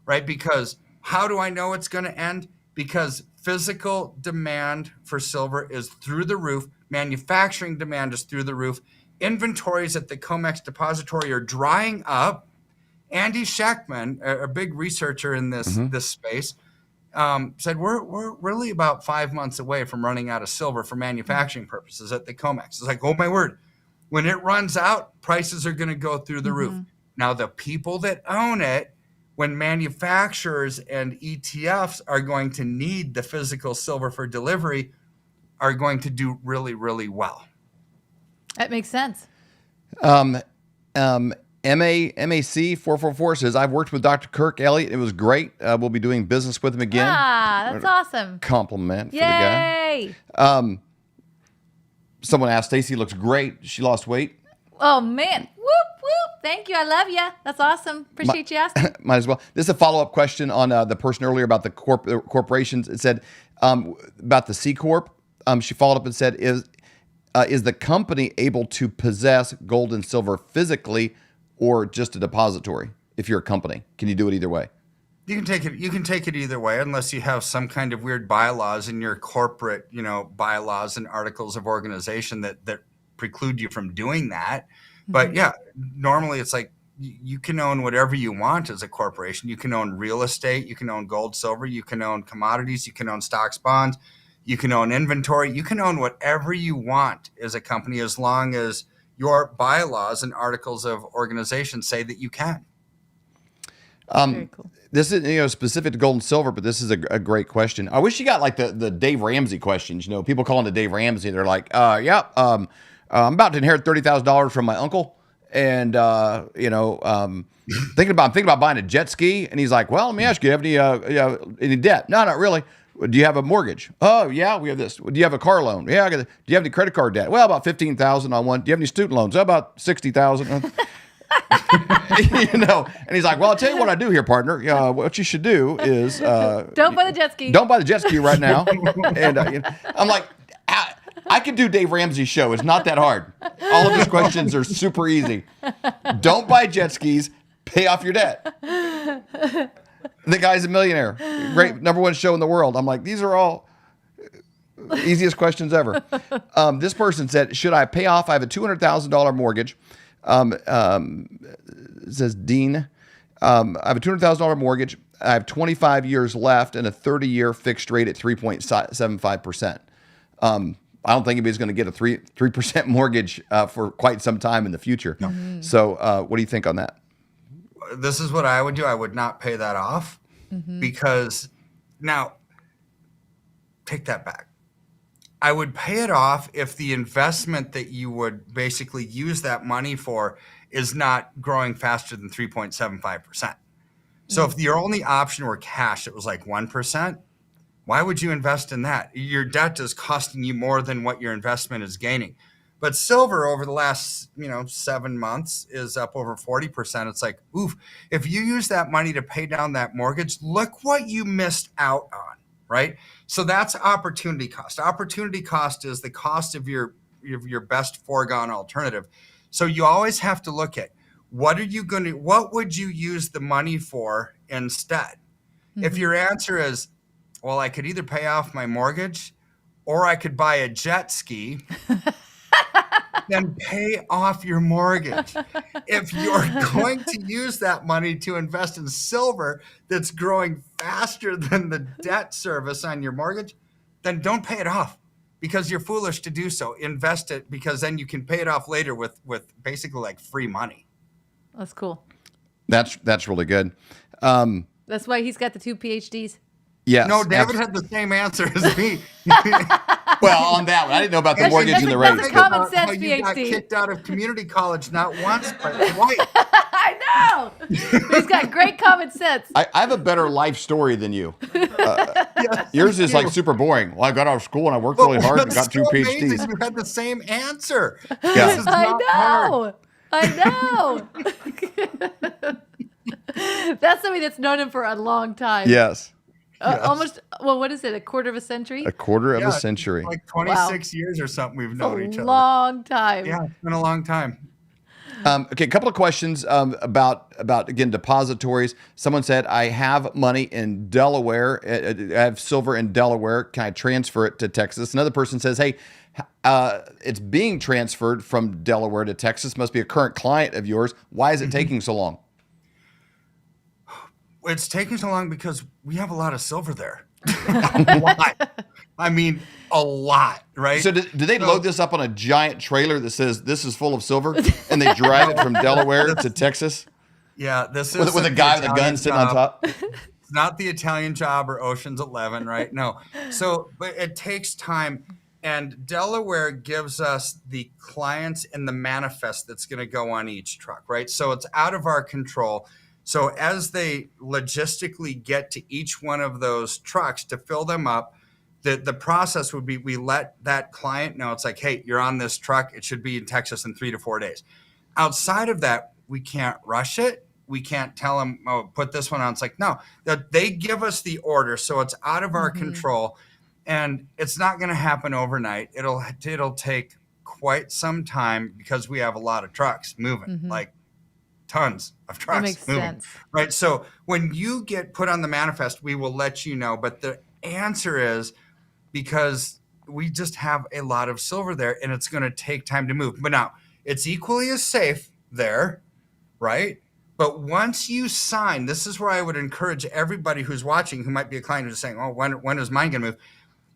right? Because how do I know it's going to end? Because physical demand for silver is through the roof. Manufacturing demand is through the roof. Inventories at the COMEX depository are drying up. Andy Schachman, a big researcher in this space, said we're really about 5 months away from running out of silver for manufacturing purposes at the COMEX. It's like, oh my word, when it runs out, prices are going to go through the roof. Now the people that own it, when manufacturers and ETFs are going to need the physical silver for delivery, are going to do really, really well. That makes sense. MAC 444 says, I've worked with Dr. Kirk Elliott. It was great. We'll be doing business with him again. That's awesome. Compliment for the Yay. guy. Someone asked, Stacy looks great. She lost weight. Oh, man. Whoop, whoop. Thank you. I love you. That's awesome. Appreciate you asking. Might as well. This is a follow-up question on the person earlier about the corporations. It said about the C Corp. she followed up and said, is the company able to possess gold and silver physically or just a depository? If you're a company, can you do it either way? You can take it either way, unless you have some kind of weird bylaws in your corporate, bylaws and articles of organization that preclude you from doing that. Mm-hmm. But yeah, normally it's like you can own whatever you want as a corporation. You can own real estate, you can own gold, silver, you can own commodities, you can own stocks, bonds, you can own inventory, you can own whatever you want as a company, as long as your bylaws and articles of organization say that you can. Very cool. This is specific to gold and silver, but this is a great question. I wish you got like the Dave Ramsey questions. People calling to Dave Ramsey, they're like, I'm about to inherit $30,000 from my uncle, and thinking about buying a jet ski, and he's like, well, let me ask you, have any debt? No, not really. Do you have a mortgage? Oh yeah, we have this. Do you have a car loan? Yeah, I got. Do you have any credit card debt? Well, about $15,000 on one. Do you have any student loans? About $60,000. And he's like, well, I'll tell you what I do here, partner. What you should do is don't buy the jet ski. Don't buy the jet ski right now. And I'm like, I could do Dave Ramsey's show. It's not that hard. All of his questions are super easy. Don't buy jet skis. Pay off your debt. The guy's a millionaire. Great, #1 show in the world. I'm like, these are all easiest questions ever. This person said, should I pay off? I have a $200,000 mortgage. It says Dean. I have a $200,000 mortgage. I have 25 years left and a 30-year fixed rate at 3.75%. I don't think anybody's going to get a 3% mortgage for quite some time in the future. No. Mm-hmm. So what do you think on that? This is what I would do. I would not pay that off, because now take that back. I would pay it off if the investment that you would basically use that money for is not growing faster than 3.75%. So if your only option were cash, it was like 1%, why would you invest in that? Your debt is costing you more than what your investment is gaining. But silver over the last, 7 months is up over 40%. It's like, oof, if you use that money to pay down that mortgage, look what you missed out on, right? So that's opportunity cost. Opportunity cost is the cost of your best foregone alternative. So you always have to look at what would you use the money for instead? Mm-hmm. If your answer is, well, I could either pay off my mortgage or I could buy a jet ski, then pay off your mortgage. If you're going to use that money to invest in silver that's growing faster than the debt service on your mortgage, then don't pay it off, because you're foolish to do so. Invest it, because then you can pay it off later with basically like free money. That's cool. That's really good. That's why he's got the 2 PhDs. Yes. No, David had the same answer as me. Well, on that one, I didn't know about the mortgage and the rate. That's a common sense PhD. You got kicked out of community college not once, but twice. I know. He's got great common sense. I have a better life story than you. Yes, yours is like super boring. Well, I got out of school and I worked really hard and got 2 PhDs. You had the same answer. Yeah. I know. That's somebody that's known him for a long time. Yes. Yes. Almost, what is it? A quarter of a century? A quarter of a century. Like 26 years or something we've known each other. Long time. Yeah, it's been a long time. Okay, a couple of questions about again, depositories. Someone said, I have money in Delaware. I have silver in Delaware. Can I transfer it to Texas? Another person says, hey, it's being transferred from Delaware to Texas. Must be a current client of yours. Why is it taking so long? It's taking so long because we have a lot of silver there. A lot. I mean, a lot, right? So do they load this up on a giant trailer that says this is full of silver, and they drive it from Delaware to Texas? Yeah, this is with a guy with a gun sitting on top. It's not the Italian Job or Ocean's 11, right? No. So, but it takes time. And Delaware gives us the clients and the manifest that's going to go on each truck, right? So it's out of our control. So as they logistically get to each one of those trucks to fill them up, the process would be we let that client know. It's like, hey, you're on this truck. It should be in Texas in 3 to 4 days. Outside of that, we can't rush it. We can't tell them, oh, put this one on. It's like, no, they give us the order. So it's out of our control. And it's not going to happen overnight. It'll take quite some time because we have a lot of trucks moving, like tons of trucks that makes moving. sense. Right. So when you get put on the manifest, we will let you know. But the answer is because we just have a lot of silver there and it's going to take time to move. But now it's equally as safe there, right? But once you sign, this is where I would encourage everybody who's watching who might be a client who's saying, oh, when is mine going to move?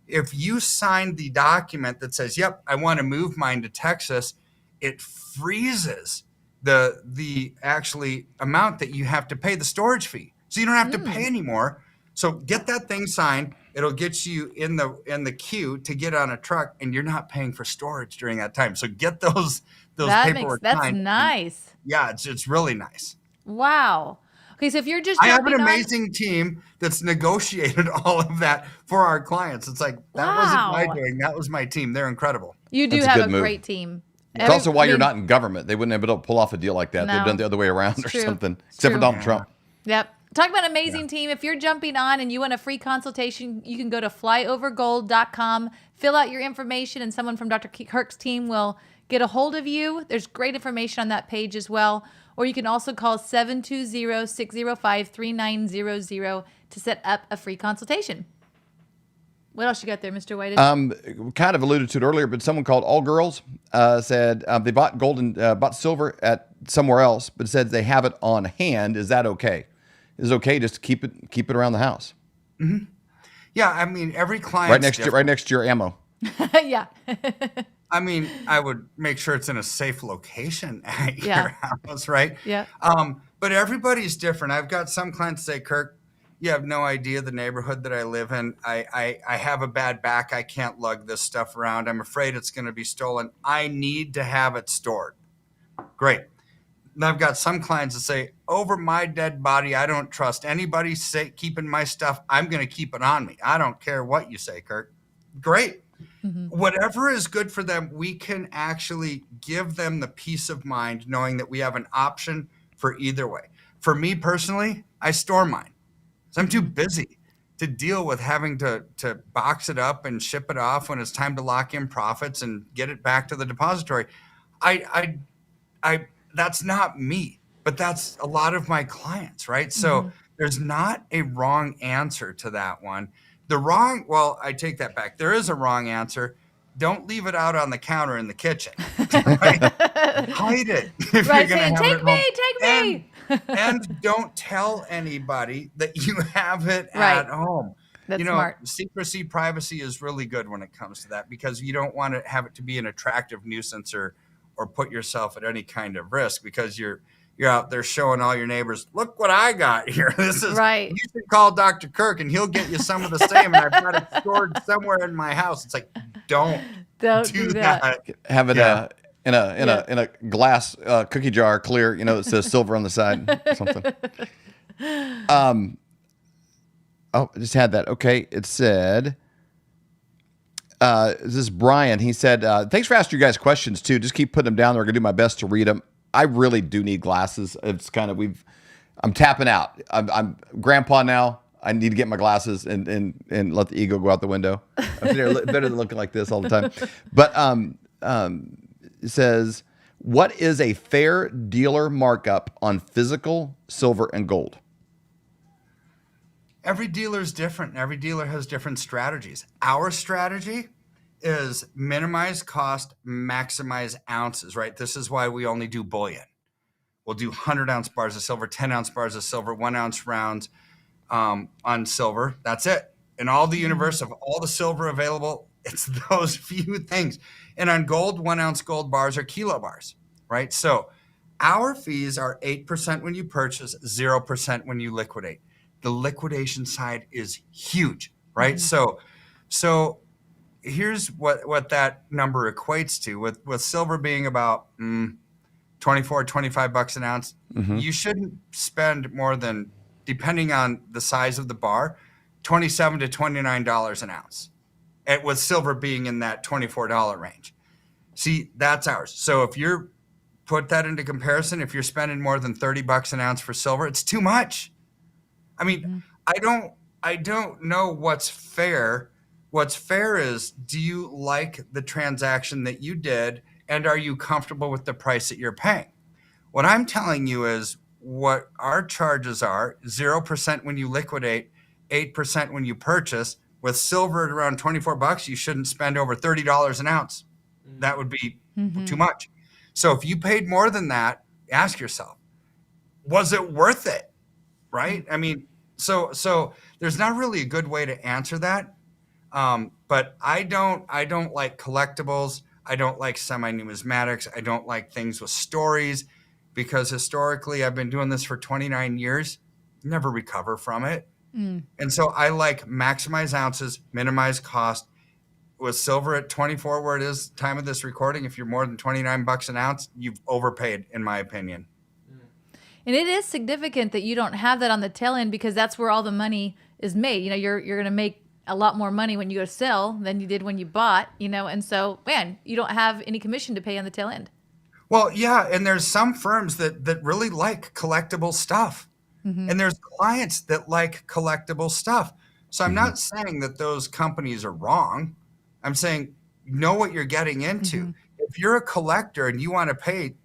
If you sign the document that says, yep, I want to move mine to Texas, it freezes the actually amount that you have to pay the storage fee. So you don't have to pay anymore. So get that thing signed. It'll get you in the queue to get on a truck, and you're not paying for storage during that time. So get those paperwork That's signed. nice. Yeah, it's really nice. Wow. Okay, so if you're just I have an amazing team that's negotiated all of that for our clients. It's like, that wasn't my doing. That was my team. They're incredible. You do have a great team. It's also why you're not in government. They wouldn't have been able to pull off a deal like that. No. They've done it the other way around or something, except for Donald Trump. Yep. Talk about amazing team. If you're jumping on and you want a free consultation, you can go to flyovergold.com, fill out your information, and someone from Dr. Kirk's team will get a hold of you. There's great information on that page as well. Or you can also call 720-605-3900 to set up a free consultation. What else you got there, Mr. White? Kind of alluded to it earlier, but someone called All Girls said they bought gold and bought silver at somewhere else, but said they have it on hand. Is that okay? Is it okay just to keep it around the house? Mm-hmm. Yeah, I mean, every client right next to your ammo. Yeah. I mean, I would make sure it's in a safe location at your house, right? Yeah. But everybody's different. I've got some clients say, Kirk, you have no idea the neighborhood that I live in. I have a bad back. I can't lug this stuff around. I'm afraid it's going to be stolen. I need to have it stored. Great. And I've got some clients that say, over my dead body, I don't trust anybody keeping my stuff. I'm going to keep it on me. I don't care what you say, Kirk. Great. Mm-hmm. Whatever is good for them, we can actually give them the peace of mind knowing that we have an option for either way. For me personally, I store mine. So I'm too busy to deal with having to box it up and ship it off when it's time to lock in profits and get it back to the depository. I that's not me, but that's a lot of my clients, right? So there's not a wrong answer to that one. I take that back. There is a wrong answer. Don't leave it out on the counter in the kitchen. Right? Hide it. If right, you're saying, take me. And don't tell anybody that you have it at home. That's smart. Secrecy, privacy is really good when it comes to that because you don't want to have it to be an attractive nuisance or put yourself at any kind of risk because you're out there showing all your neighbors, look what I got here. This is right. You should call Dr. Kirk and he'll get you some of the same. And I've got it stored somewhere in my house. It's like, don't do that. Have it in a glass cookie jar, clear. That says silver on the side, or something. I just had that. Okay, it said. This is Brian. He said, thanks for asking you guys questions too. Just keep putting them down there. I'm going to do my best to read them. I really do need glasses. It's kind of, I'm tapping out. I'm grandpa now. I need to get my glasses and let the ego go out the window. I'm better than looking like this all the time. But it says, what is a fair dealer markup on physical silver and gold? Every dealer is different. Every dealer has different strategies. Our strategy is minimize cost, maximize ounces, right? This is why we only do bullion. We'll do 100-ounce bars of silver, 10-ounce bars of silver, 1-ounce rounds on silver. That's it. In all the universe of all the silver available, it's those few things. And on gold, 1-ounce gold bars are kilo bars, right? So our fees are 8% when you purchase, 0% when you liquidate. The liquidation side is huge, right? So here's what that number equates to. With silver being about $24, $25 an ounce, you shouldn't spend more than, depending on the size of the bar, $27 to $29 an ounce. And with silver being in that $24 range. See, that's ours. So if you're put that into comparison, if you're spending more than $30 an ounce for silver, it's too much. I mean, I don't know what's fair What's fair is, do you like the transaction that you did, and are you comfortable with the price that you're paying? What I'm telling you is what our charges are: 0% when you liquidate, 8% when you purchase. With silver at around $24, you shouldn't spend over $30 an ounce. That would be too much. So if you paid more than that, ask yourself, was it worth it? Right? I mean, so there's not really a good way to answer that. But I don't like collectibles. I don't like semi-numismatics. I don't like things with stories, because historically I've been doing this for 29 years, never recover from it. And so I like maximize ounces, minimize cost. With silver at 24, where it is time of this recording, if you're more than $29 an ounce, you've overpaid, in my opinion. And it is significant that you don't have that on the tail end, because that's where all the money is made. You know, you're going to make a lot more money when you go sell than you did when you bought, you know, and so, man, you don't have any commission to pay on the tail end. Well, yeah, and there's some firms that really like collectible stuff. And there's clients that like collectible stuff. So I'm not saying that those companies are wrong. I'm saying know what you're getting into. If you're a collector and you want to pay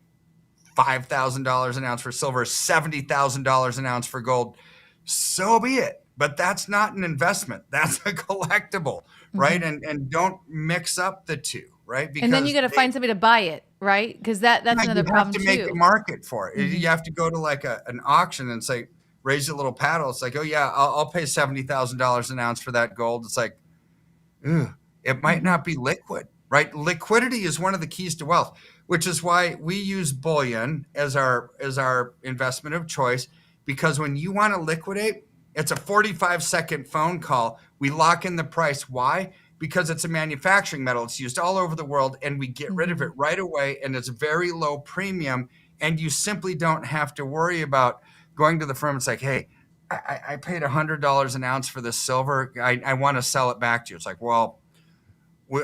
$5,000 an ounce for silver, $70,000 an ounce for gold, so be it. But that's not an investment. That's a collectible, right? And don't mix up the two, right? Because and then you got to find somebody to buy it, right? Because that's another problem too. You have to make a market for it. You have to go to like an auction and say, raise a little paddle. It's like, oh yeah, I'll pay $70,000 an ounce for that gold. It's like, it might not be liquid, right? Liquidity is one of the keys to wealth, which is why we use bullion as our investment of choice. Because when you want to liquidate, it's a 45-second phone call. We lock in the price. Why? Because it's a manufacturing metal. It's used all over the world, and we get rid of it right away, and it's very low premium, and you simply don't have to worry about going to the firm. It's like, hey, I paid $100 an ounce for this silver. I want to sell it back to you. It's like, well,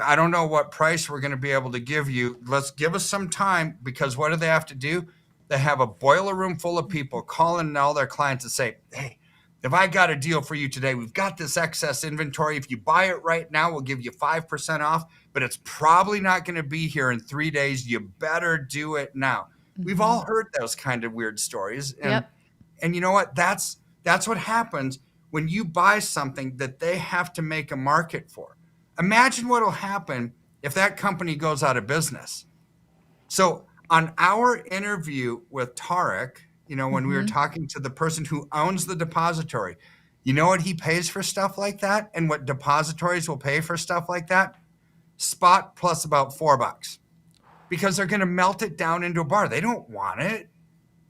I don't know what price we're going to be able to give you. Let's give us some time, because what do they have to do? They have a boiler room full of people calling all their clients and say, hey, if I got a deal for you today, we've got this excess inventory. If you buy it right now, we'll give you 5% off, but it's probably not going to be here in 3 days. You better do it now. We've all heard those kind of weird stories. And you know what? That's what happens when you buy something that they have to make a market for. Imagine what will happen if that company goes out of business. So on our interview with Tarek, you know, when we were talking to the person who owns the depository, you know what he pays for stuff like that, and what depositories will pay for stuff like that? Spot plus about $4, because they're going to melt it down into a bar. They don't want it,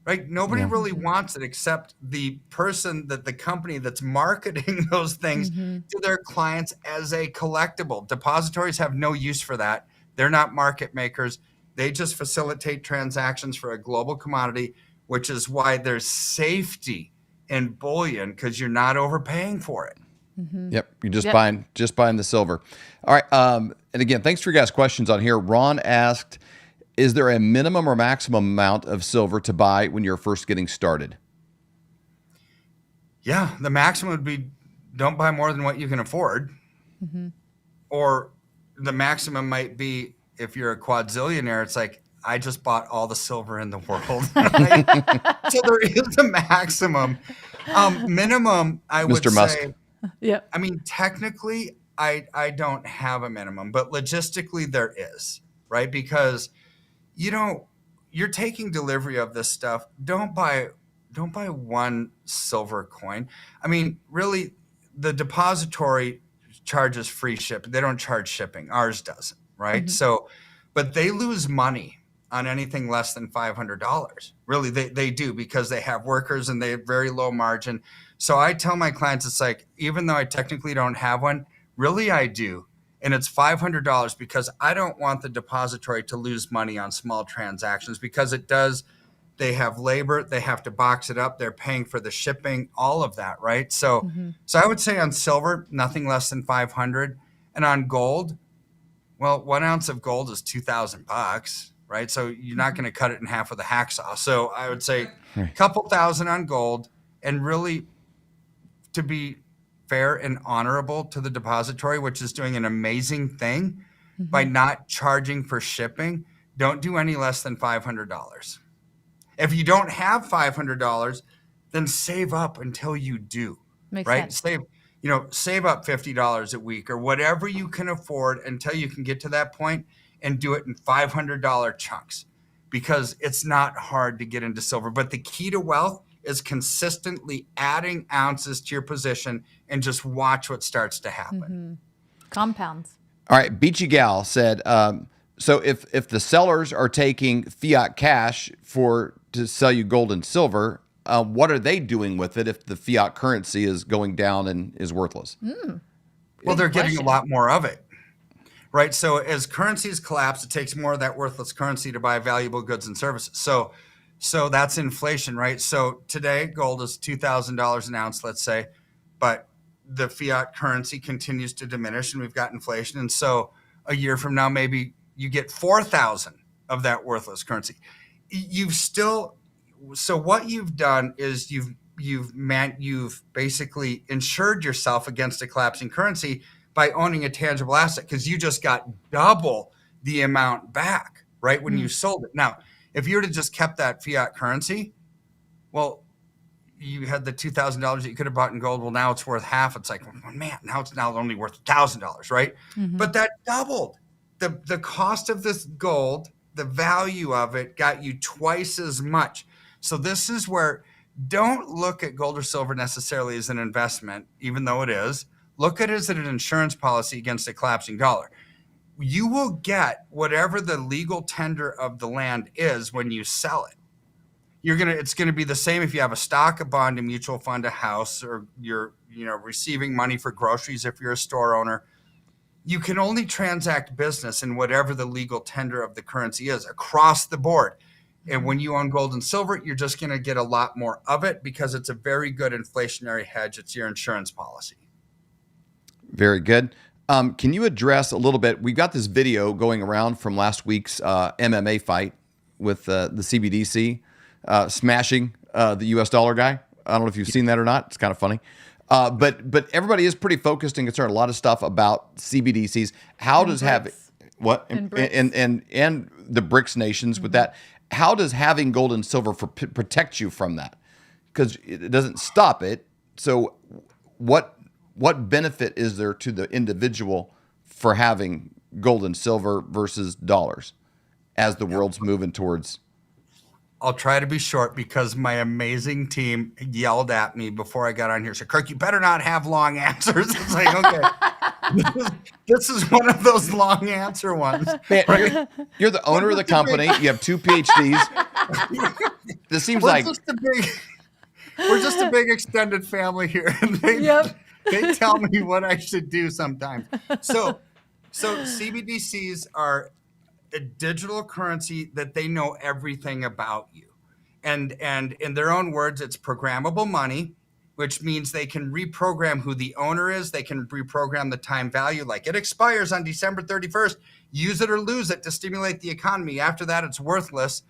right? Nobody really wants it except the person, that the company that's marketing those things to their clients as a collectible. Depositories have no use for that. They're not market makers. They just facilitate transactions for a global commodity, which is why there's safety in bullion, because you're not overpaying for it. Yep, you're just buying the silver. All right, and again, thanks for your guys' questions on here. Ron asked, is there a minimum or maximum amount of silver to buy when you're first getting started? Yeah, the maximum would be don't buy more than what you can afford. Or the maximum might be, if you're a quadzillionaire, it's like, I just bought all the silver in the world. Right? So there is a maximum. Minimum, I would Mr. Musk. say. Yeah. I mean, technically, I don't have a minimum, but logistically there is, right? Because you're taking delivery of this stuff. Don't buy one silver coin. I mean, really, the depository charges free shipping. They don't charge shipping. Ours doesn't, right? So, but they lose money on anything less than $500. Really, they do, because they have workers and they have very low margin. So I tell my clients, it's like, even though I technically don't have one, really I do. And it's $500, because I don't want the depository to lose money on small transactions, because it does. They have labor, they have to box it up, they're paying for the shipping, all of that, right? So I would say on silver, nothing less than 500. And on gold, well, 1 ounce of gold is $2,000. Right? So you're not going to cut it in half with a hacksaw. So I would say a couple thousand on gold, and really, to be fair and honorable to the depository, which is doing an amazing thing by not charging for shipping. Don't do any less than $500. If you don't have $500, then save up until you do. Makes right? sense. Save up $50 a week or whatever you can afford until you can get to that point, and do it in $500 chunks, because it's not hard to get into silver. But the key to wealth is consistently adding ounces to your position and just watch what starts to happen. Compounds. All right. Beachy Gal said, so if the sellers are taking fiat cash to sell you gold and silver, what are they doing with it if the fiat currency is going down and is worthless? Well, they're getting a lot more of it, right? So as currencies collapse, it takes more of that worthless currency to buy valuable goods and services. So that's inflation, right? So today gold is $2,000 an ounce, let's say, but the fiat currency continues to diminish and we've got inflation. And so a year from now, maybe you get 4,000 of that worthless currency. So what you've done is you've basically insured yourself against a collapsing currency by owning a tangible asset, because you just got double the amount back, right, when you sold it. Now, if you were to just kept that fiat currency, well, you had the $2,000 that you could have bought in gold. Well, now it's worth half. It's like, oh, man, now it's only worth $1,000, right? But that doubled the cost of this gold. The value of it got you twice as much. So this is where, don't look at gold or silver necessarily as an investment, even though it is. Look at it as an insurance policy against a collapsing dollar. You will get whatever the legal tender of the land is when you sell it. It's gonna be the same if you have a stock, a bond, a mutual fund, a house, or you're receiving money for groceries if you're a store owner. You can only transact business in whatever the legal tender of the currency is across the board. And when you own gold and silver, you're just going to get a lot more of it because it's a very good inflationary hedge. It's your insurance policy. Very good. Can you address a little bit? We've got this video going around from last week's MMA fight with the CBDC smashing the US dollar guy. I don't know if you've seen that or not. It's kind of funny. But everybody is pretty focused and concerned. A lot of stuff about CBDCs. How does having what and the BRICS nations with that? How does having gold and silver protect you from that? Because it doesn't stop it. So what benefit is there to the individual for having gold and silver versus dollars as the world's moving towards? I'll try to be short because my amazing team yelled at me before I got on here. So, Kirk, you better not have long answers. It's like, okay, this is one of those long answer ones. Man, right? You're the owner of the company. You have 2 PhDs. This seems we're just a big extended family here. And they tell me what I should do sometimes. So CBDCs are a digital currency that they know everything about you. And in their own words, it's programmable money, which means they can reprogram who the owner is. They can reprogram the time value. Like, it expires on December 31st. Use it or lose it to stimulate the economy. After that, it's worthless.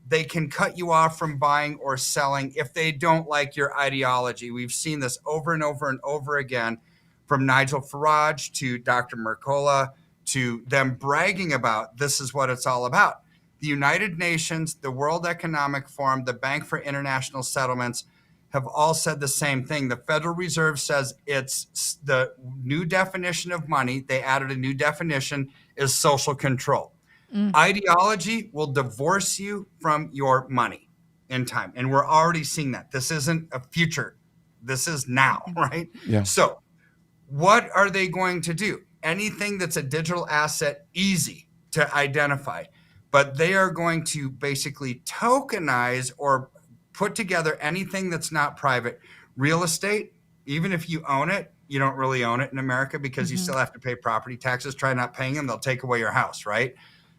They can cut you off from buying or selling if they don't like your ideology. We've seen this over and over and over again, from Nigel Farage to Dr. Mercola, to them bragging about this is what it's all about. The United Nations, the World Economic Forum, the Bank for International Settlements have all said the same thing. The Federal Reserve says it's the new definition of money. They added a new definition, is social control. Ideology will divorce you from your money in time. And we're already seeing that. This isn't a future. This is now, right? Yeah. So what are they going to do? Anything that's a digital asset, easy to identify, but they are going to basically tokenize or put together anything that's not private. Real estate, even if you own it, you don't really own it in America because you still have to pay property taxes. Try not paying them, they'll take away your house, right?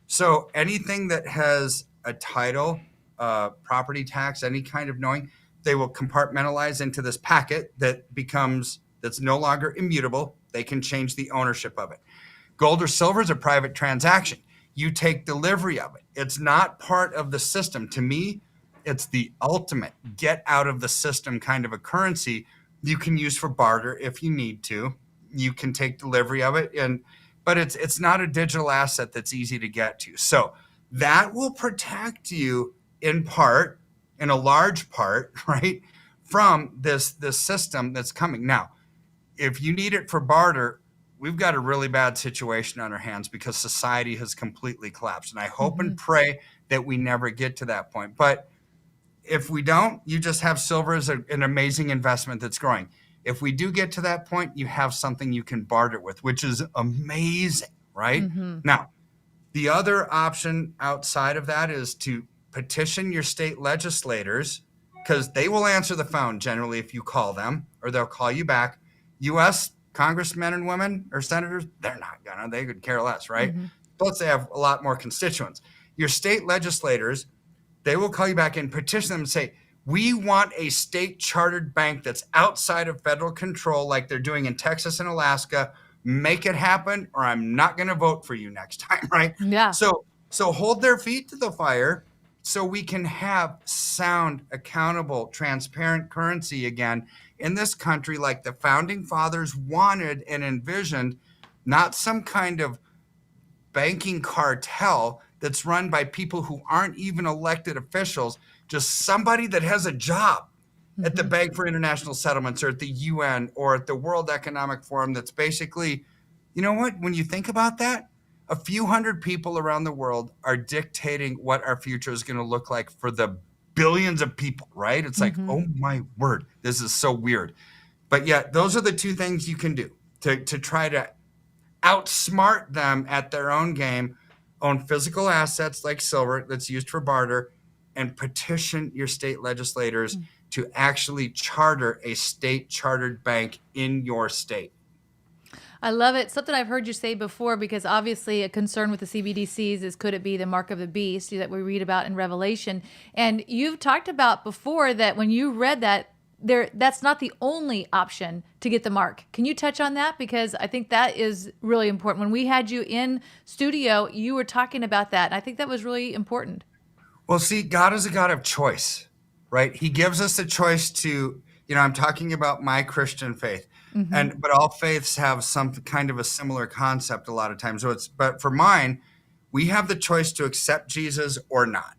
So anything that has a title, property tax, any kind of knowing, they will compartmentalize into this packet that's no longer immutable. They can change the ownership of it. Gold or silver is a private transaction. You take delivery of it. It's not part of the system. To me, it's the ultimate get out of the system kind of a currency you can use for barter if you need to. You can take delivery of it, but it's not a digital asset that's easy to get to. So that will protect you in a large part, right, from this system that's coming. Now, if you need it for barter, we've got a really bad situation on our hands because society has completely collapsed. And I hope and pray that we never get to that point. But if we don't, you just have silver as an amazing investment that's growing. If we do get to that point, you have something you can barter with, which is amazing, right? Now, the other option outside of that is to petition your state legislators, because they will answer the phone generally if you call them, or they'll call you back. U.S. congressmen and women or senators, they're not gonna. They could care less, right? Plus, they have a lot more constituents. Your state legislators, they will call you back and petition them and say, we want a state chartered bank that's outside of federal control, like they're doing in Texas and Alaska. Make it happen, or I'm not going to vote for you next time, right? Yeah. So hold their feet to the fire so we can have sound, accountable, transparent currency again in this country like the founding fathers wanted and envisioned, not some kind of banking cartel that's run by people who aren't even elected officials, just somebody that has a job at the Bank for International Settlements or at the UN or at the World Economic Forum that's basically, you know what, when you think about that, a few hundred people around the world are dictating what our future is going to look like for the billions of people, right? It's like, oh my word, this is so weird. But yet those are the two things you can do to try to outsmart them at their own game. Own physical assets like silver that's used for barter, and petition your state legislators to actually charter a state chartered bank in your state. I love it. Something I've heard you say before, because obviously a concern with the CBDCs is, could it be the mark of the beast that we read about in Revelation? And you've talked about before that when you read that, that's not the only option to get the mark. Can you touch on that? Because I think that is really important. When we had you in studio, you were talking about that. And I think that was really important. Well, see, God is a God of choice, right? He gives us the choice to, I'm talking about my Christian faith, but all faiths have some kind of a similar concept a lot of times. But for mine, we have the choice to accept Jesus or not.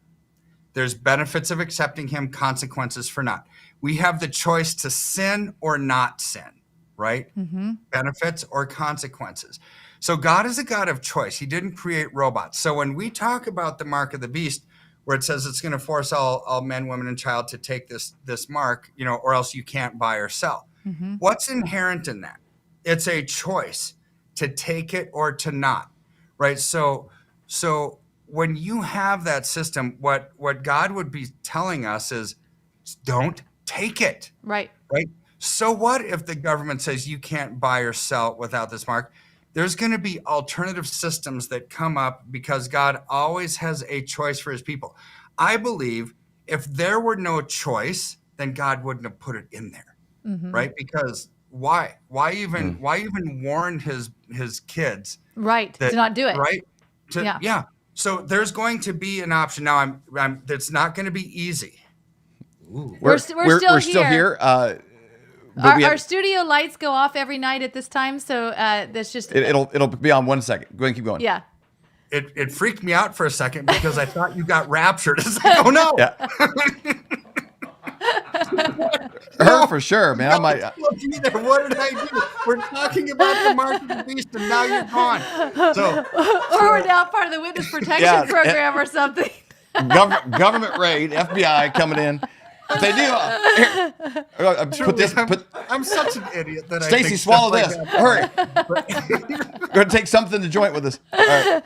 There's benefits of accepting him, consequences for not. We have the choice to sin or not sin, right? Benefits or consequences. So God is a God of choice. He didn't create robots. So when we talk about the mark of the beast, where it says it's going to force all men, women, and child to take this mark, or else you can't buy or sell. What's inherent in that? It's a choice to take it or to not, right? So when you have that system, what God would be telling us is, don't take it. Right. Right. So what if the government says you can't buy or sell without this mark? There's going to be alternative systems that come up because God always has a choice for his people. I believe if there were no choice, then God wouldn't have put it in there. Right? Because why even warn his kids? Right. To not do it. Right. Yeah. So there's going to be an option. Now it's not going to be easy. We're still here. Our studio lights go off every night at this time, so that's just it'll be on 1 second. Go ahead and keep going. Yeah. It freaked me out for a second because I thought you got raptured. It's like, oh no. Yeah. Her for sure, man. What did I do? We're talking about the mark of the beast, and now you're gone. Or we're now part of the witness protection program or something. Government raid, FBI coming in. If they do, I'm such an idiot that Stacey, swallow this. Hurry. We're going to take something to joint with us. All right.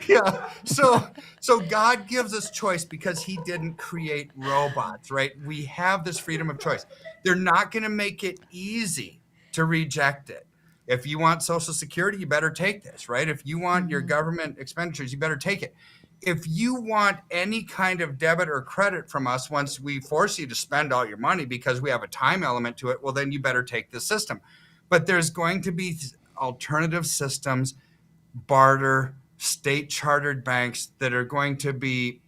Yeah. So God gives us choice because he didn't create robots, right? We have this freedom of choice. They're not going to make it easy to reject it. If you want Social Security, you better take this, right? If you want your government expenditures, you better take it. If you want any kind of debit or credit from us, once we force you to spend all your money because we have a time element to it, well, then you better take the system. But there's going to be alternative systems, barter, state chartered banks that are going to be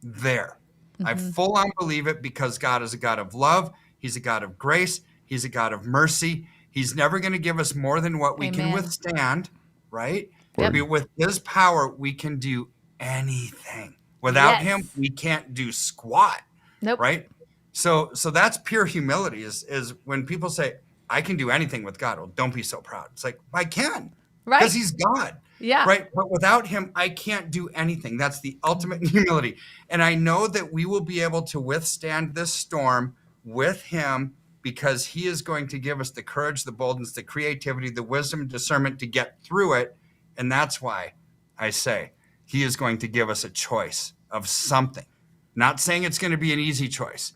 there. I full on believe it because God is a God of love. He's a God of grace. He's a God of mercy. He's never going to give us more than what we can withstand, right? Yep. With his power, we can do anything. Without him, we can't do squat, right? So that's pure humility is when people say, I can do anything with God. Well, don't be so proud. It's like, I can, right? Because he's God. Yeah. Right. But without him, I can't do anything. That's the ultimate humility. And I know that we will be able to withstand this storm with him because he is going to give us the courage, the boldness, the creativity, the wisdom, and discernment to get through it. And that's why I say he is going to give us a choice of something. Not saying it's going to be an easy choice.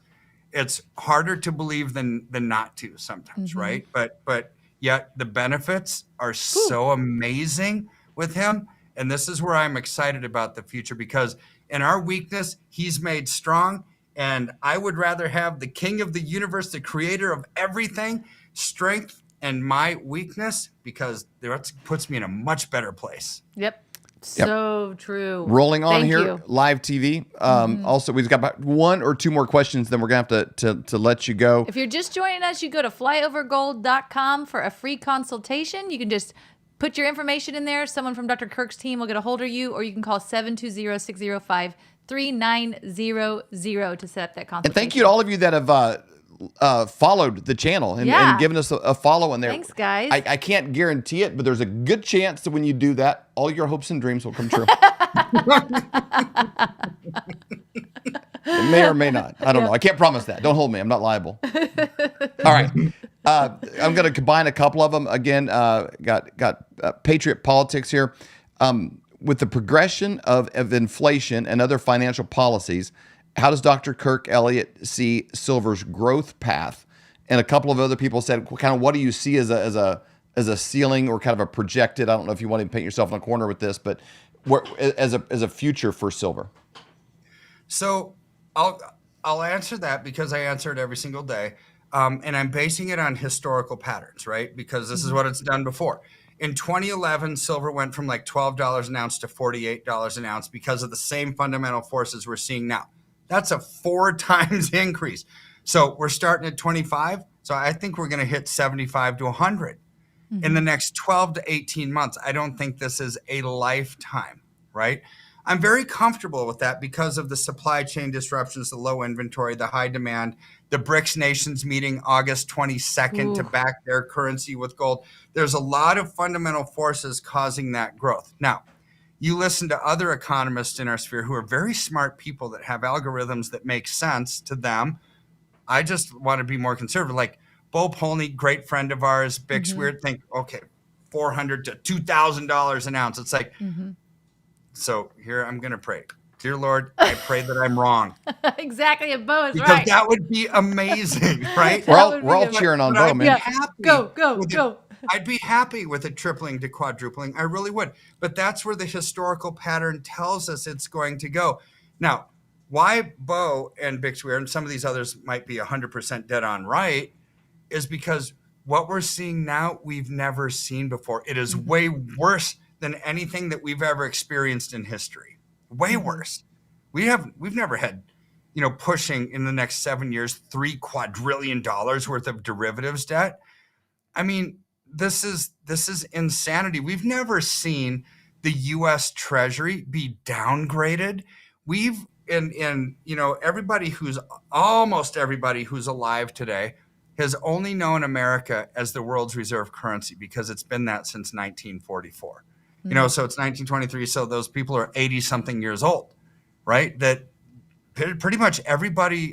It's harder to believe than not to sometimes, right? But yet the benefits are so amazing with him. And this is where I'm excited about the future, because in our weakness, he's made strong. And I would rather have the king of the universe, the creator of everything, strength and my weakness, because that puts me in a much better place. Yep. So true. Rolling on here, live TV. Also, we've got about 1 or 2 more questions, then we're going to have to let you go. If you're just joining us, you go to flyovergold.com for a free consultation. You can just put your information in there. Someone from Dr. Kirk's team will get a hold of you, or you can call 720-605-3900 to set up that consultation. And thank you to all of you that have followed the channel and given us a follow in there. Thanks, guys. I can't guarantee it, but there's a good chance that when you do that, all your hopes and dreams will come true. It may or may not. I don't know. I can't promise that. Don't hold me. I'm not liable. All right. I'm going to combine a couple of them. Again, got Patriot Politics here. With the progression of inflation and other financial policies, how does Dr. Kirk Elliott see silver's growth path? And a couple of other people said, kind of, what do you see as a ceiling or kind of a projected? I don't know if you want to paint yourself in a corner with this, but as a future for silver. So I'll answer that because I answer it every single day, and I'm basing it on historical patterns, right? Because this is what it's done before. In 2011, silver went from like $12 an ounce to $48 an ounce because of the same fundamental forces we're seeing now. That's a 4 times increase. So we're starting at 25. So I think we're going to hit 75 to 100 in the next 12 to 18 months. I don't think this is a lifetime, right? I'm very comfortable with that because of the supply chain disruptions, the low inventory, the high demand, the BRICS nations meeting August 22nd to back their currency with gold. There's a lot of fundamental forces causing that growth. Now, you listen to other economists in our sphere who are very smart people that have algorithms that make sense to them. I just want to be more conservative. Like Bo Polney, great friend of ours, Bix Weird, think, okay, $400 to $2,000 an ounce. It's like, so here I'm going to pray. Dear Lord, I pray that I'm wrong. Exactly, and Bo is because right. That would be amazing, right? We're all cheering on Bo, man. Go. I'd be happy with it tripling to quadrupling. I really would. But that's where the historical pattern tells us it's going to go. Now, why Bo and Bixweir and some of these others might be 100% dead on right is because what we're seeing now, we've never seen before. It is way worse than anything that we've ever experienced in history. Way worse. We've never had, pushing in the next 7 years, $3 quadrillion worth of derivatives debt. I mean, this is insanity. We've never seen the U.S. Treasury be downgraded. Almost everybody who's alive today has only known America as the world's reserve currency because it's been that since 1944. So it's 1923. So those people are 80 something years old, right? That pretty much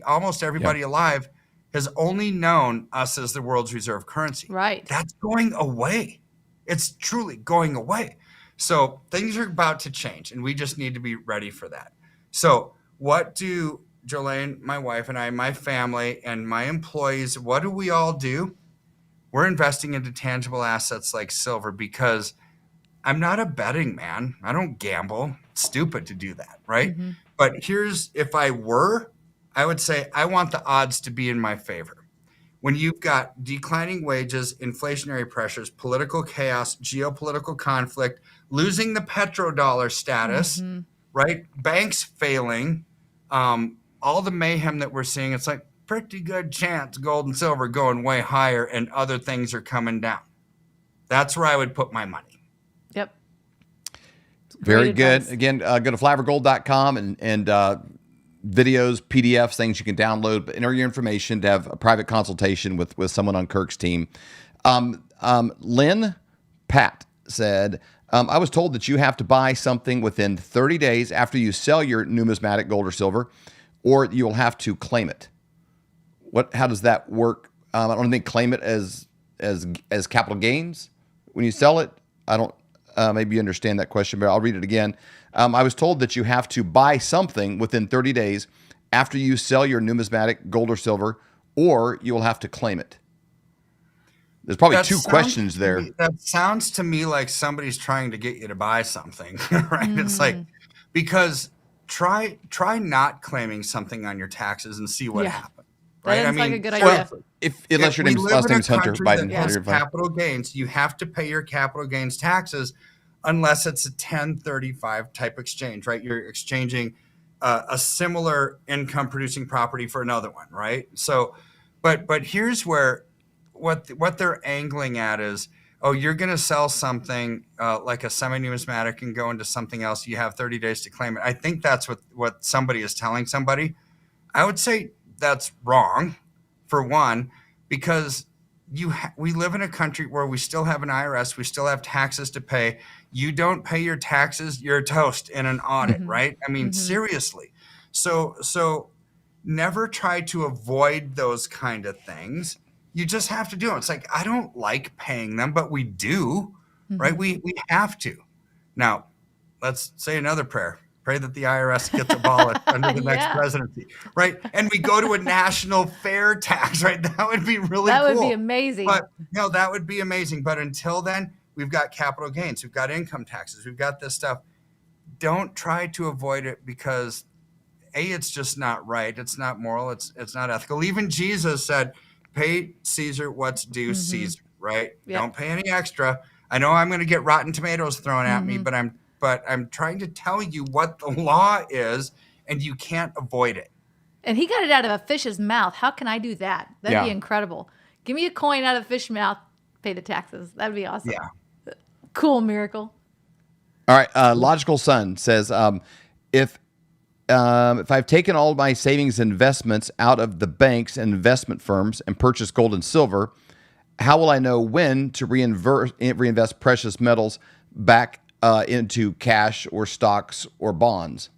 almost everybody alive has only known us as the world's reserve currency. Right. That's going away. It's truly going away. So things are about to change, and we just need to be ready for that. So what do Jolene, my wife, and I, my family, and my employees, what do we all do? We're investing into tangible assets like silver because I'm not a betting man. I don't gamble. It's stupid to do that, right? But if I were, I would say I want the odds to be in my favor. When you've got declining wages, inflationary pressures, political chaos, geopolitical conflict, losing the petrodollar status, right? Banks failing, all the mayhem that we're seeing, it's like, pretty good chance gold and silver going way higher and other things are coming down. That's where I would put my money. Yep. Very good. Again, go to flyovergold.com and videos, PDFs, things you can download, but enter your information to have a private consultation with someone on Kirk's team. Lynn Pat said, I was told that you have to buy something within 30 days after you sell your numismatic gold or silver, or you'll have to claim it. How does that work? I don't think claim it as capital gains when you sell it. I don't, maybe you understand that question, but I'll read it again. I was told that you have to buy something within 30 days after you sell your numismatic gold or silver, or you will have to claim it. There's probably two questions there. That sounds to me like somebody's trying to get you to buy something, right? It's like, because try not claiming something on your taxes and see what happens. Right? That is like a good idea. Unless your last name's Hunter Biden. Has capital gains, you have to pay your capital gains taxes unless it's a 1035 type exchange, right? You're exchanging a similar income producing property for another one, right? So, but here's where what they're angling at is, oh, you're going to sell something like a semi-numismatic and go into something else. You have 30 days to claim it. I think that's what somebody is telling somebody. I would say that's wrong, for one, because we live in a country where we still have an IRS. We still have taxes to pay. You don't pay your taxes, you're toast in an audit, right? I mean, seriously. So never try to avoid those kind of things. You just have to do it. It's like, I don't like paying them, but we do, right? We have to. Now, let's say another prayer. Pray that the IRS gets abolished under the next presidency, right? And we go to a national fair tax, right? That would be really cool. That would be amazing. But that would be amazing. But until then, we've got capital gains. We've got income taxes. We've got this stuff. Don't try to avoid it because, it's just not right. It's not moral. It's not ethical. Even Jesus said, pay Caesar what's due Caesar, right? Yep. Don't pay any extra. I know I'm going to get Rotten Tomatoes thrown at me, but I'm trying to tell you what the law is, and you can't avoid it. And he got it out of a fish's mouth. How can I do that? That'd be incredible. Give me a coin out of a fish's mouth, pay the taxes. That'd be awesome. Yeah. Cool miracle. All right. Logical Son says, if I've taken all of my savings investments out of the banks and investment firms and purchased gold and silver, how will I know when to reinvest precious metals back into cash or stocks or bonds?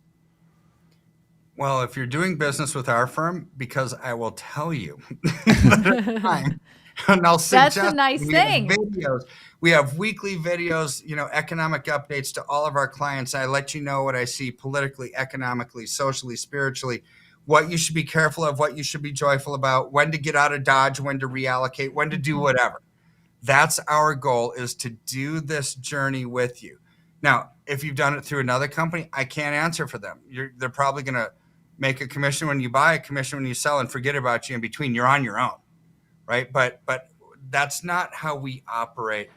Well, if you're doing business with our firm, because I will tell you, and I'll suggest that's a nice thing. Videos. We have weekly videos, economic updates to all of our clients. I let you know what I see politically, economically, socially, spiritually, what you should be careful of, what you should be joyful about, when to get out of Dodge, when to reallocate, when to do whatever. That's our goal, is to do this journey with you. Now, if you've done it through another company, I can't answer for them. They're probably going to make a commission when you buy, a commission when you sell, and forget about you in between. You're on your own, right? But that's not how we operate.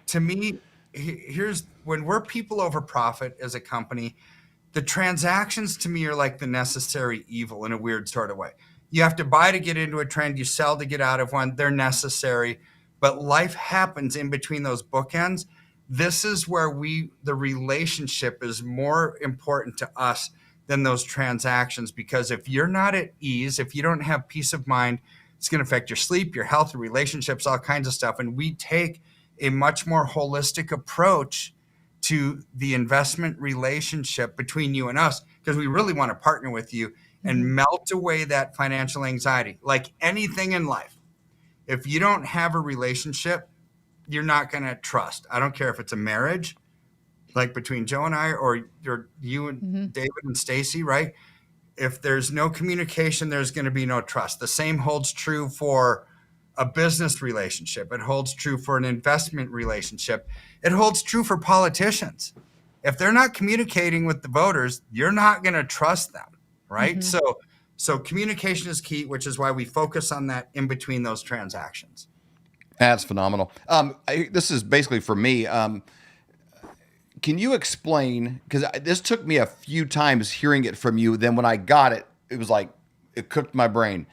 To me, here's when we're people over profit as a company, the transactions to me are like the necessary evil in a weird sort of way. You have to buy to get into a trend, you sell to get out of one. They're necessary, but life happens in between those bookends. This is where the relationship is more important to us than those transactions, because if you're not at ease, if you don't have peace of mind, it's going to affect your sleep, your health, your relationships, all kinds of stuff. And we take a much more holistic approach to the investment relationship between you and us, because we really want to partner with you and melt away that financial anxiety. Like anything in life, if you don't have a relationship, you're not going to trust. I don't care if it's a marriage, like between Joe and I, or you and David and Stacy, right? If there's no communication, there's going to be no trust. The same holds true for a business relationship. It holds true for an investment relationship. It holds true for politicians. If they're not communicating with the voters, you're not going to trust them, right? So communication is key, which is why we focus on that in between those transactions. That's phenomenal. This is basically for me. Can you explain, because this took me a few times hearing it from you, then when I got it, it was like, it cooked my brain.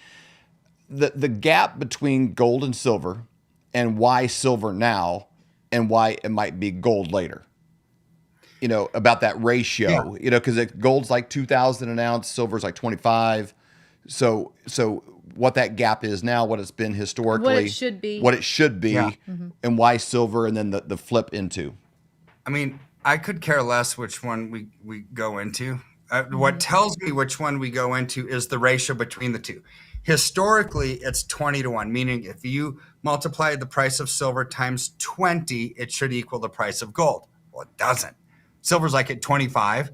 the gap between gold and silver, and why silver now, and why it might be gold later. About that ratio. Because gold's like 2,000 an ounce, silver's like 25. So what that gap is now, what it's been historically, what it should be, and why silver, and then the flip into. I mean, I could care less which one we go into. What tells me which one we go into is the ratio between the two. Historically, it's 20-1, meaning if you multiply the price of silver times 20, it should equal the price of gold. Well, it doesn't. Silver's like at 25,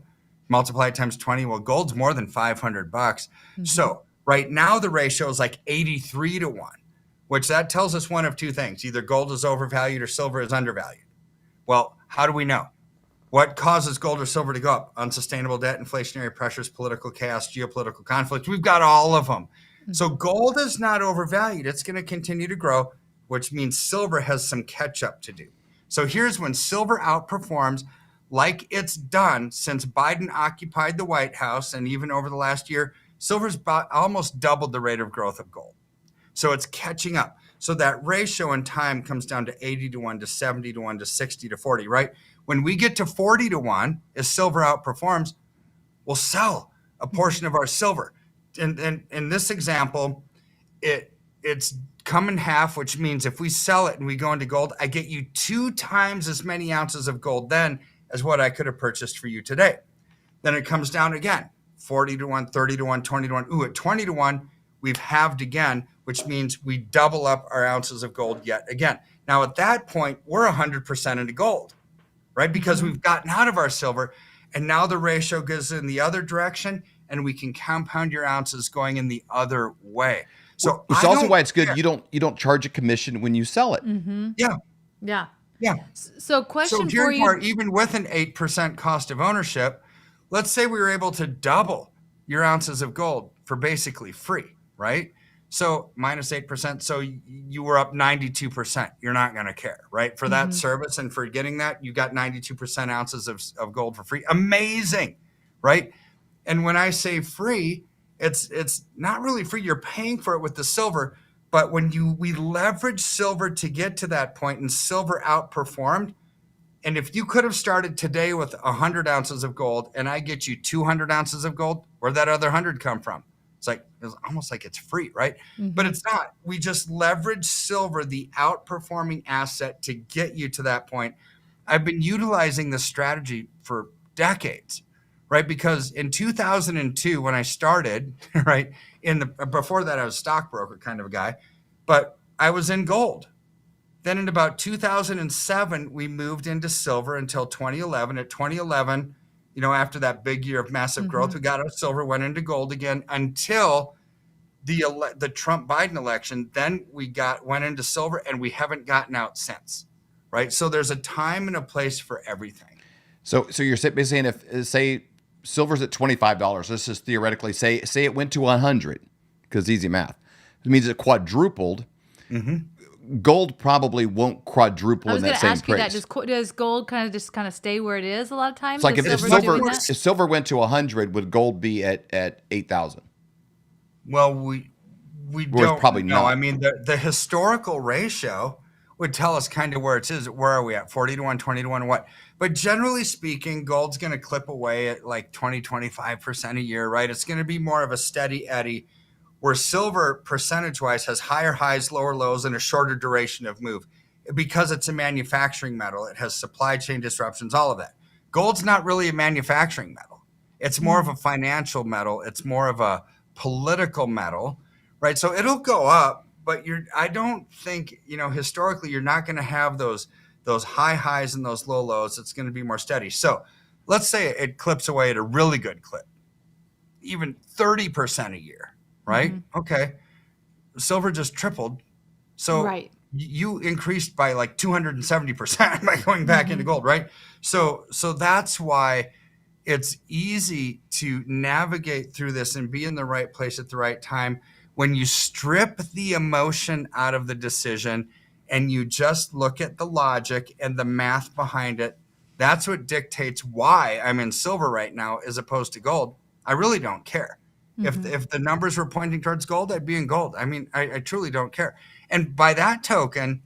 multiply it times 20. Well, gold's more than $500. So right now the ratio is like 83-1, which that tells us one of two things. Either gold is overvalued or silver is undervalued. Well, how do we know? What causes gold or silver to go up? Unsustainable debt, inflationary pressures, political chaos, geopolitical conflict. We've got all of them. So gold is not overvalued. It's going to continue to grow, which means silver has some catch up to do. So here's when silver outperforms, like it's done since Biden occupied the White House, and even over the last year, silver's almost doubled the rate of growth of gold. So it's catching up. So that ratio in time comes down to 80-1 to 70-1 to 60-40, right? When we get to 40-1, as silver outperforms, we'll sell a portion of our silver. And in this example, it's come in half, which means if we sell it and we go into gold, I get you 2 times as many ounces of gold then as what I could have purchased for you today. Then it comes down again, 40-1, 30-1, 20-1. Ooh, at 20-1, we've halved again, which means we double up our ounces of gold yet again. Now, at that point, we're 100% into gold, right? Because we've gotten out of our silver, and now the ratio goes in the other direction, and we can compound your ounces going in the other way. So it's also why it's good. You don't charge a commission when you sell it. Yeah. So question for you. Even with an 8% cost of ownership, let's say we were able to double your ounces of gold for basically free, right? So minus 8%. So you were up 92%. You're not going to care, right? For that service and for getting that, you got 92% ounces of gold for free. Amazing, right? And when I say free, it's not really free. You're paying for it with the silver. But when we leverage silver to get to that point, and silver outperformed, and if you could have started today with 100 ounces of gold and I get you 200 ounces of gold, where'd that other 100 come from? It's almost like it's free, right? But it's not. We just leverage silver, the outperforming asset, to get you to that point. I've been utilizing this strategy for decades, right? Because in 2002, when I started, right, before that I was a stockbroker kind of a guy, but I was in gold. Then in about 2007, we moved into silver until 2011. At 2011, after that big year of massive growth, we got our silver, went into gold again until the Trump-Biden election. Then we went into silver, and we haven't gotten out since, right? So there's a time and a place for everything. So you're basically saying, if say silver's at $25, let's just theoretically say it went to 100, because easy math. It means it quadrupled. Gold probably won't quadruple in that same price. I was going to ask you that. Does gold kind of stay where it is a lot of times? It's like if silver went to 100, would gold be at 8,000? Well, we don't probably know. I mean, the historical ratio would tell us kind of where it is. Where are we at? 40-1, 20-1, what? But generally speaking, gold's going to clip away at like 20-25% a year, right? It's going to be more of a steady eddy, where silver percentage-wise has higher highs, lower lows, and a shorter duration of move. Because it's a manufacturing metal, it has supply chain disruptions, all of that. Gold's not really a manufacturing metal. It's more of a financial metal. It's more of a political metal, right? So it'll go up, but I don't think, historically, you're not going to have those high highs and those low lows. It's going to be more steady. So let's say it clips away at a really good clip, even 30% a year. Right? Okay. Silver just tripled. So you increased by like 270% by going back into gold, right? So that's why it's easy to navigate through this and be in the right place at the right time when you strip the emotion out of the decision and you just look at the logic and the math behind it. That's what dictates why I'm in silver right now as opposed to gold. I really don't care. If the numbers were pointing towards gold, I'd be in gold. I mean, I truly don't care. And by that token,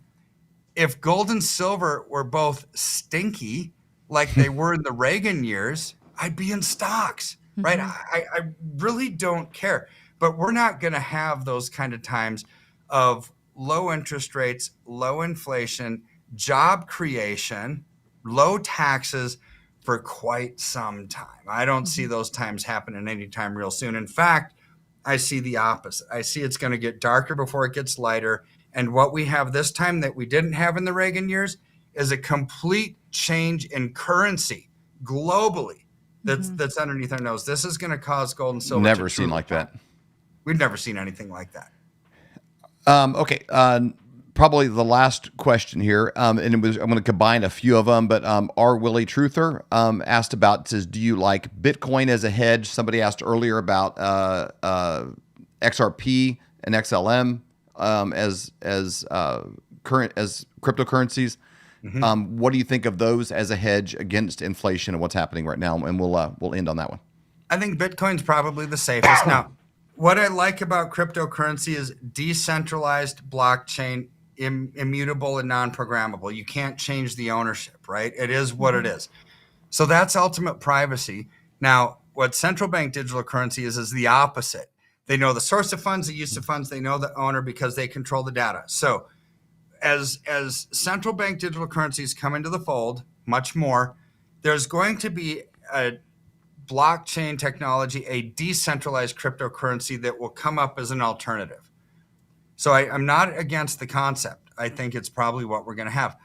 if gold and silver were both stinky like they were in the Reagan years, I'd be in stocks, right? I really don't care. But we're not going to have those kind of times of low interest rates, low inflation, job creation, low taxes for quite some time. I don't see those times happening anytime real soon. In fact, I see the opposite. I see it's going to get darker before it gets lighter. And what we have this time that we didn't have in the Reagan years is a complete change in currency globally that's underneath our nose. This is going to cause gold and silver. Never seen like that. We've never seen anything like that. Okay. Probably the last question here, and I'm going to combine a few of them, but R. Willie Truther asked about, says, do you like Bitcoin as a hedge? Somebody asked earlier about XRP and XLM as current as cryptocurrencies. What do you think of those as a hedge against inflation and what's happening right now? And we'll end on that one. I think Bitcoin's probably the safest. Now, what I like about cryptocurrency is decentralized blockchain, immutable and non-programmable. You can't change the ownership, right? It is what it is. So that's ultimate privacy. Now, what central bank digital currency is the opposite. They know the source of funds, the use of funds, they know the owner because they control the data. So as central bank digital currencies come into the fold, much more, there's going to be a blockchain technology, a decentralized cryptocurrency that will come up as an alternative. So I'm not against the concept. I think it's probably what we're going to have.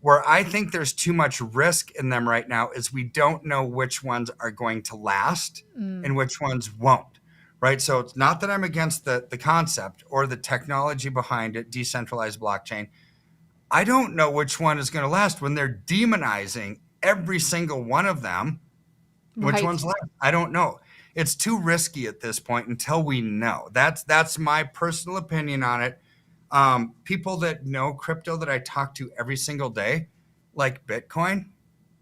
Where I think there's too much risk in them right now is we don't know which ones are going to last and which ones won't, right? So it's not that I'm against the concept or the technology behind it, decentralized blockchain. I don't know which one is going to last when they're demonizing every single one of them. Which one's left? I don't know. It's too risky at this point until we know. That's my personal opinion on it. People that know crypto that I talk to every single day, like Bitcoin,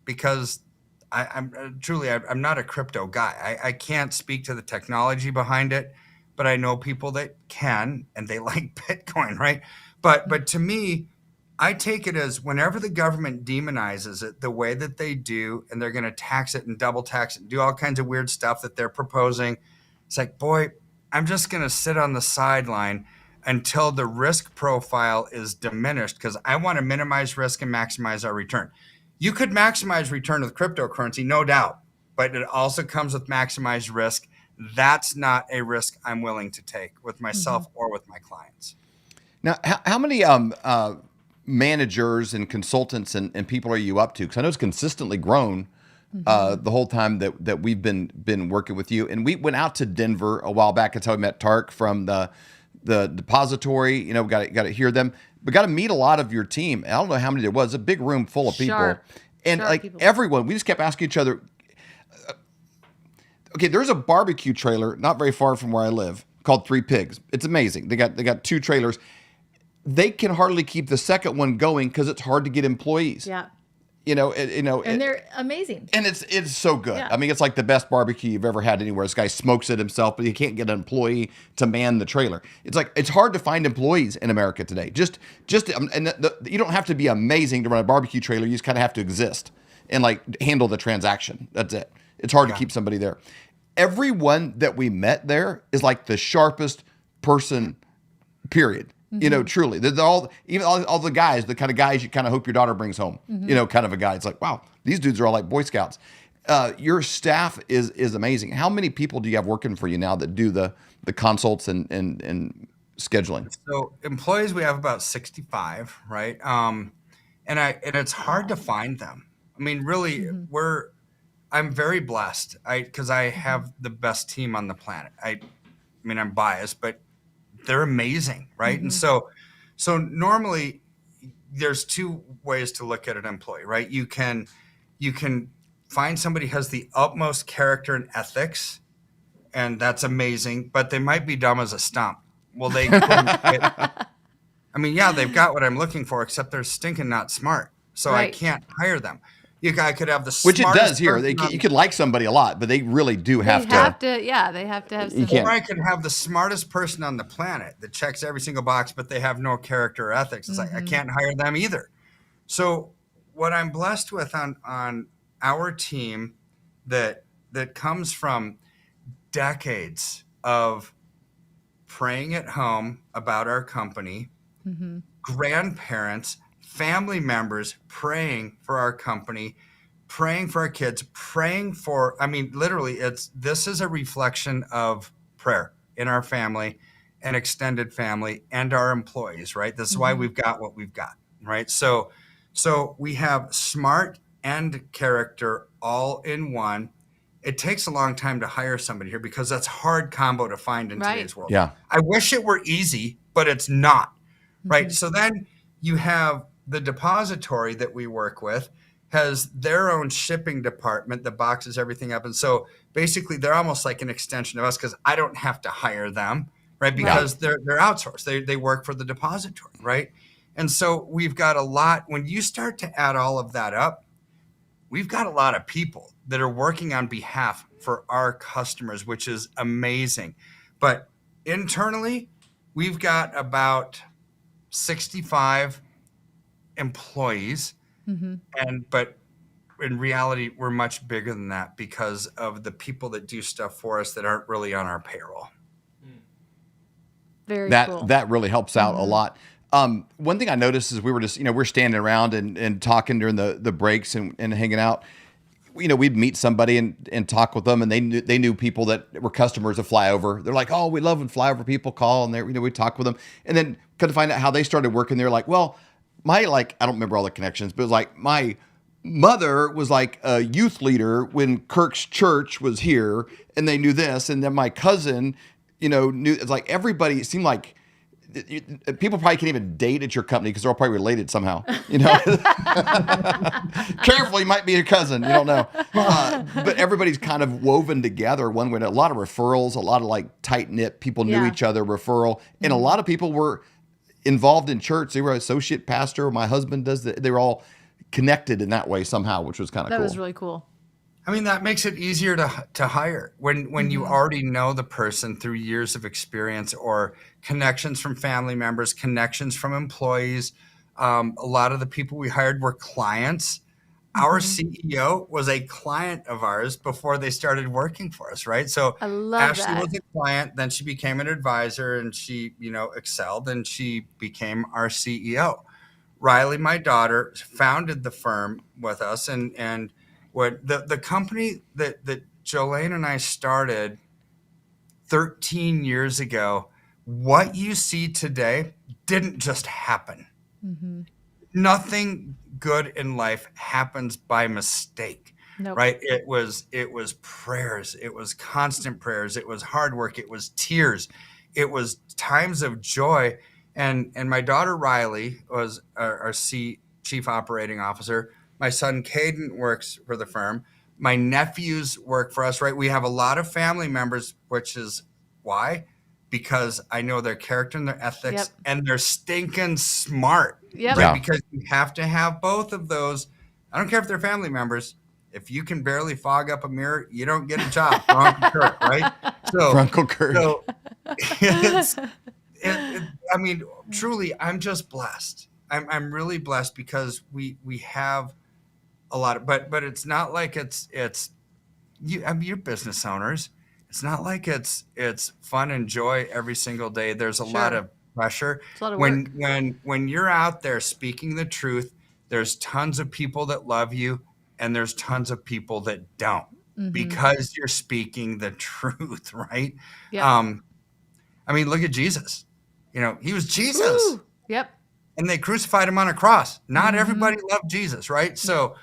because I'm not a crypto guy. I can't speak to the technology behind it, but I know people that can, and they like Bitcoin, right? But to me, I take it as whenever the government demonizes it the way that they do, and they're going to tax it and double tax it and do all kinds of weird stuff that they're proposing, it's like, boy, I'm just going to sit on the sideline until the risk profile is diminished because I want to minimize risk and maximize our return. You could maximize return with cryptocurrency, no doubt, but it also comes with maximized risk. That's not a risk I'm willing to take with myself or with my clients. Now, how many managers and consultants and people are you up to? Because I know it's consistently grown the whole time that we've been working with you. And we went out to Denver a while back. That's how we met Tark from the depository. You know, got to hear them. We got to meet a lot of your team. I don't know how many there was. A big room full of people, and everyone. We just kept asking each other. Okay, there's a barbecue trailer not very far from where I live called Three Pigs. It's amazing. They got two trailers. They can hardly keep the second one going because it's hard to get employees. Yeah. And they're amazing. And it's so good. Yeah. I mean, it's like the best barbecue you've ever had anywhere. This guy smokes it himself, but he can't get an employee to man the trailer. It's like, it's hard to find employees in America today. You don't have to be amazing to run a barbecue trailer. You just kind of have to exist and like handle the transaction. That's it. It's hard to keep somebody there. Everyone that we met there is like the sharpest person, period. You know, truly, they're all the guys, the kind of guys you kind of hope your daughter brings home. You know, kind of a guy. It's like, wow, these dudes are all like Boy Scouts. Your staff is amazing. How many people do you have working for you now that do the consults and scheduling? So employees, we have about 65, right? And it's hard to find them. I mean, really, I'm very blessed because I have the best team on the planet. I mean, I'm biased, but they're amazing, right? And so normally there's two ways to look at an employee, right? You can find somebody who has the utmost character and ethics, and that's amazing, but they might be dumb as a stump. Well, they've got what I'm looking for, except they're stinking not smart. So I can't hire them. You guy could have the which it smartest does here. You could like somebody a lot, but they really do have to. They have to have. You or I could have the smartest person on the planet that checks every single box, but they have no character or ethics. It's like I can't hire them either. So what I'm blessed with on our team that comes from decades of praying at home about our company, grandparents, family members praying for our company, praying for our kids, praying for, literally this is a reflection of prayer in our family and extended family and our employees, right? This is why we've got what we've got, right? So we have smart and character all in one. It takes a long time to hire somebody here because that's hard combo to find in today's world. Yeah. I wish it were easy, but it's not, right? So then you have the depository that we work with has their own shipping department that boxes everything up. And so basically they're almost like an extension of us because I don't have to hire them, right? Because they're outsourced. They work for the depository, right? And so we've got a lot. When you start to add all of that up, we've got a lot of people that are working on behalf for our customers, which is amazing. But internally, we've got about 65 employees. But in reality, we're much bigger than that because of the people that do stuff for us that aren't really on our payroll. Very cool. That really helps out a lot. One thing I noticed is we were just, we're standing around and talking during the breaks and hanging out. We'd meet somebody and talk with them, and they knew people that were customers of Flyover. They're like, oh, we love when Flyover people call, and we talk with them, and then come to find out how they started working. They're like, well, I don't remember all the connections, but it was like my mother was like a youth leader when Kirk's church was here, and they knew this, and then my cousin, knew. It's like everybody. It seemed like people probably can't even date at your company because they're all probably related somehow. Careful, he might be your cousin. You don't know. But everybody's kind of woven together one way. A lot of referrals, a lot of like tight knit people knew each other, referral, and a lot of people were involved in church. They were associate pastor. My husband does that. They were all connected in that way somehow, which was kind of cool. That was really cool. That makes it easier to hire when you already know the person through years of experience or connections from family members, connections from employees. A lot of the people we hired were clients. Our CEO was a client of ours before they started working for us, right? So I love Ashley that. was a client, then she became an advisor, and she, excelled, and she became our CEO. Riley, my daughter, founded the firm with us, and what the company that Jolene and I started 13 years ago, what you see today didn't just happen. Nothing good in life happens by mistake. Nope. Right? It was prayers. It was constant prayers. It was hard work. It was tears. It was times of joy. And my daughter Riley was our chief operating officer. My son Caden works for the firm. My nephews work for us, right? We have a lot of family members, which is why? Because I know their character and their ethics, and they're stinking smart. Yep. Right? Yeah. Because you have to have both of those. I don't care if they're family members. If you can barely fog up a mirror, you don't get a job for Uncle Kirk, right? So, Uncle Kirk. So truly, I'm just blessed. I'm really blessed because we have a lot of, but it's not like it's you. You're business owners. It's not like it's fun and joy every single day. There's a lot of pressure. It's a lot of work. When you're out there speaking the truth, there's tons of people that love you, and there's tons of people that don't because you're speaking the truth, right? Yep. Look at Jesus. He was Jesus. Woo. Yep. And they crucified him on a cross. Not everybody loved Jesus, right? So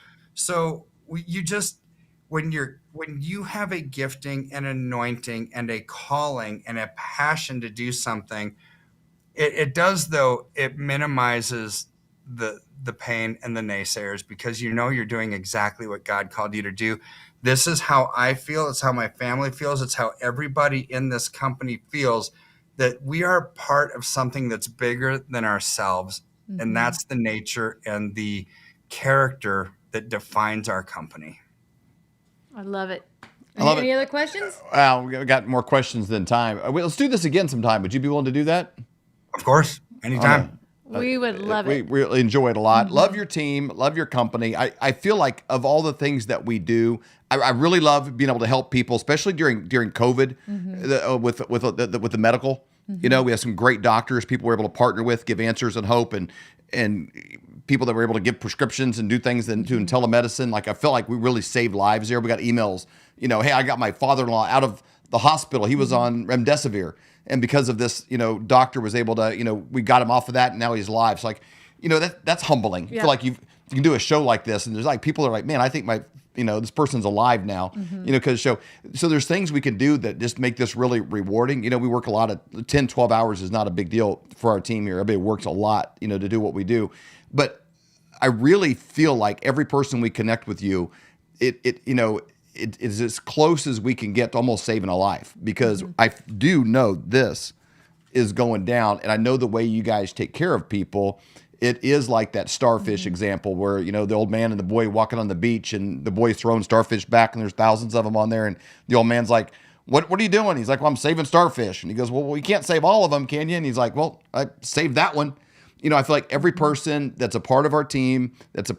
you just when you have a gifting, an anointing, and a calling and a passion to do something, it does, though, it minimizes the pain and the naysayers because you're doing exactly what God called you to do. This is how I feel. It's how my family feels. It's how everybody in this company feels, that we are part of something that's bigger than ourselves. And that's the nature and the character that defines our company. I love it. Any other questions? Well, we got more questions than time. Let's do this again sometime. Would you be willing to do that? Of course. Anytime. We would love it. We really enjoy it a lot. Love your team. Love your company. I feel like of all the things that we do, I really love being able to help people, especially during COVID with the medical. We have some great doctors, people we're able to partner with, give answers and hope, and people that were able to give prescriptions and do things in telemedicine. Like I felt like we really saved lives there. We got emails, hey, I got my father-in-law out of the hospital. He was on remdesivir. And because of this, doctor was able to, we got him off of that and now he's alive. So that's humbling. Yeah. I feel like you can do a show like this and there's like people are like, man, I think this person's alive now, because so there's things we can do that just make this really rewarding. We work a lot of 10, 12 hours is not a big deal for our team here. Everybody works a lot, to do what we do. But I really feel like every person we connect with you, it is as close as we can get to almost saving a life, because I do know this is going down. And I know the way you guys take care of people, it is like that starfish example where, the old man and the boy walking on the beach and the boy's throwing starfish back and there's thousands of them on there. And the old man's like, what are you doing? He's like, well, I'm saving starfish. And he goes, well, you can't save all of them, can you? And he's like, well, I saved that one. I feel like every person that's a part of our team, that's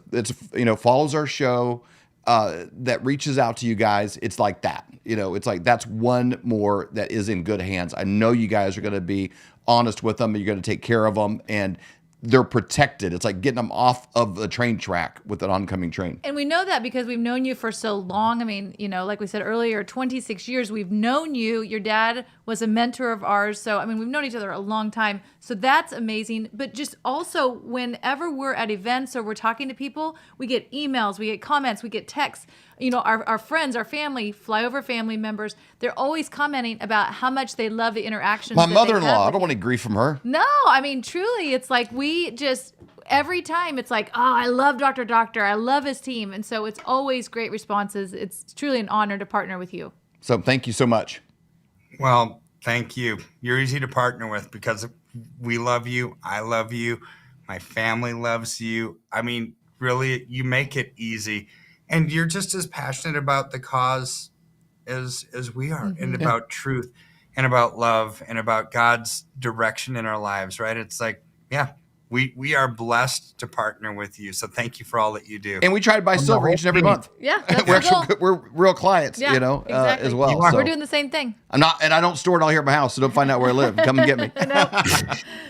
follows our show, that reaches out to you guys, it's like that. It's like that's one more that is in good hands. I know you guys are going to be honest with them. You're going to take care of them, and they're protected. It's like getting them off of the train track with an oncoming train. And we know that because we've known you for so long. I mean, like we said earlier, 26 years we've known you. Your dad was a mentor of ours. So, we've known each other a long time. So that's amazing. But just also whenever we're at events or we're talking to people, we get emails, we get comments, we get texts. Our friends, our family, Flyover family members, they're always commenting about how much they love the interactions. My mother-in-law, I don't want any grief from her. No, truly, it's like we just, every time it's like, oh, I love Dr. Doctor. I love his team. And so it's always great responses. It's truly an honor to partner with you. So thank you so much. Well, thank you. You're easy to partner with because we love you. I love you. My family loves you. Really, you make it easy. And you're just as passionate about the cause as we are, and about truth and about love and about God's direction in our lives, right? It's like, we are blessed to partner with you. So thank you for all that you do. And we try to buy silver each and every month. Yeah, we're real clients, exactly. As well. So we're doing the same thing. I'm not, and I don't store it all here at my house, so don't find out where I live. Come and get me.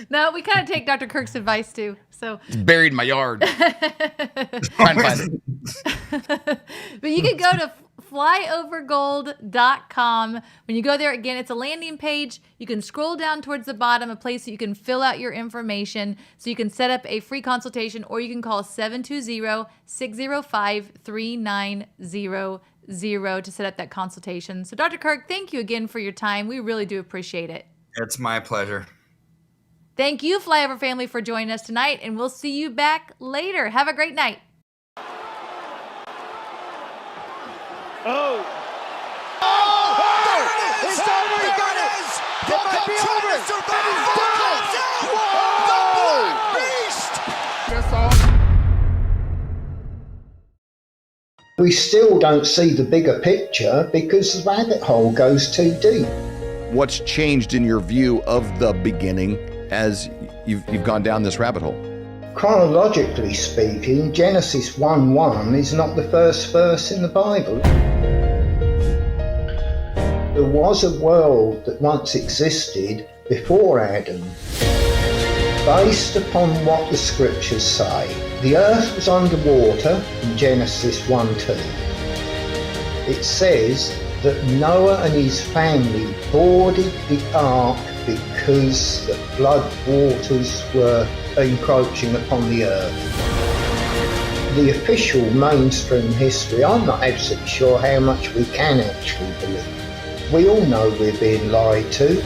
No, we kind of take Dr. Kirk's advice too. So it's buried in my yard. Trying to find it. But you can go to flyovergold.com. When you go there, again, it's a landing page. You can scroll down towards the bottom, a place that you can fill out your information. So you can set up a free consultation, or you can call 720-605-3900 to set up that consultation. So Dr. Kirk, thank you again for your time. We really do appreciate it. It's my pleasure. Thank you, Flyover family, for joining us tonight, and we'll see you back later. Have a great night. Oh! It's over! He got it! It might be over! And he's down! Whoa! We still don't see the bigger picture because the rabbit hole goes too deep. What's changed in your view of the beginning as you've gone down this rabbit hole? Chronologically speaking, Genesis 1:1 is not the first verse in the Bible. There was a world that once existed before Adam. Based upon what the scriptures say, the earth was underwater in Genesis 1:2. It says that Noah and his family boarded the ark because the flood waters were encroaching upon the earth. The official mainstream history, I'm not absolutely sure how much we can actually believe. We all know we're being lied to.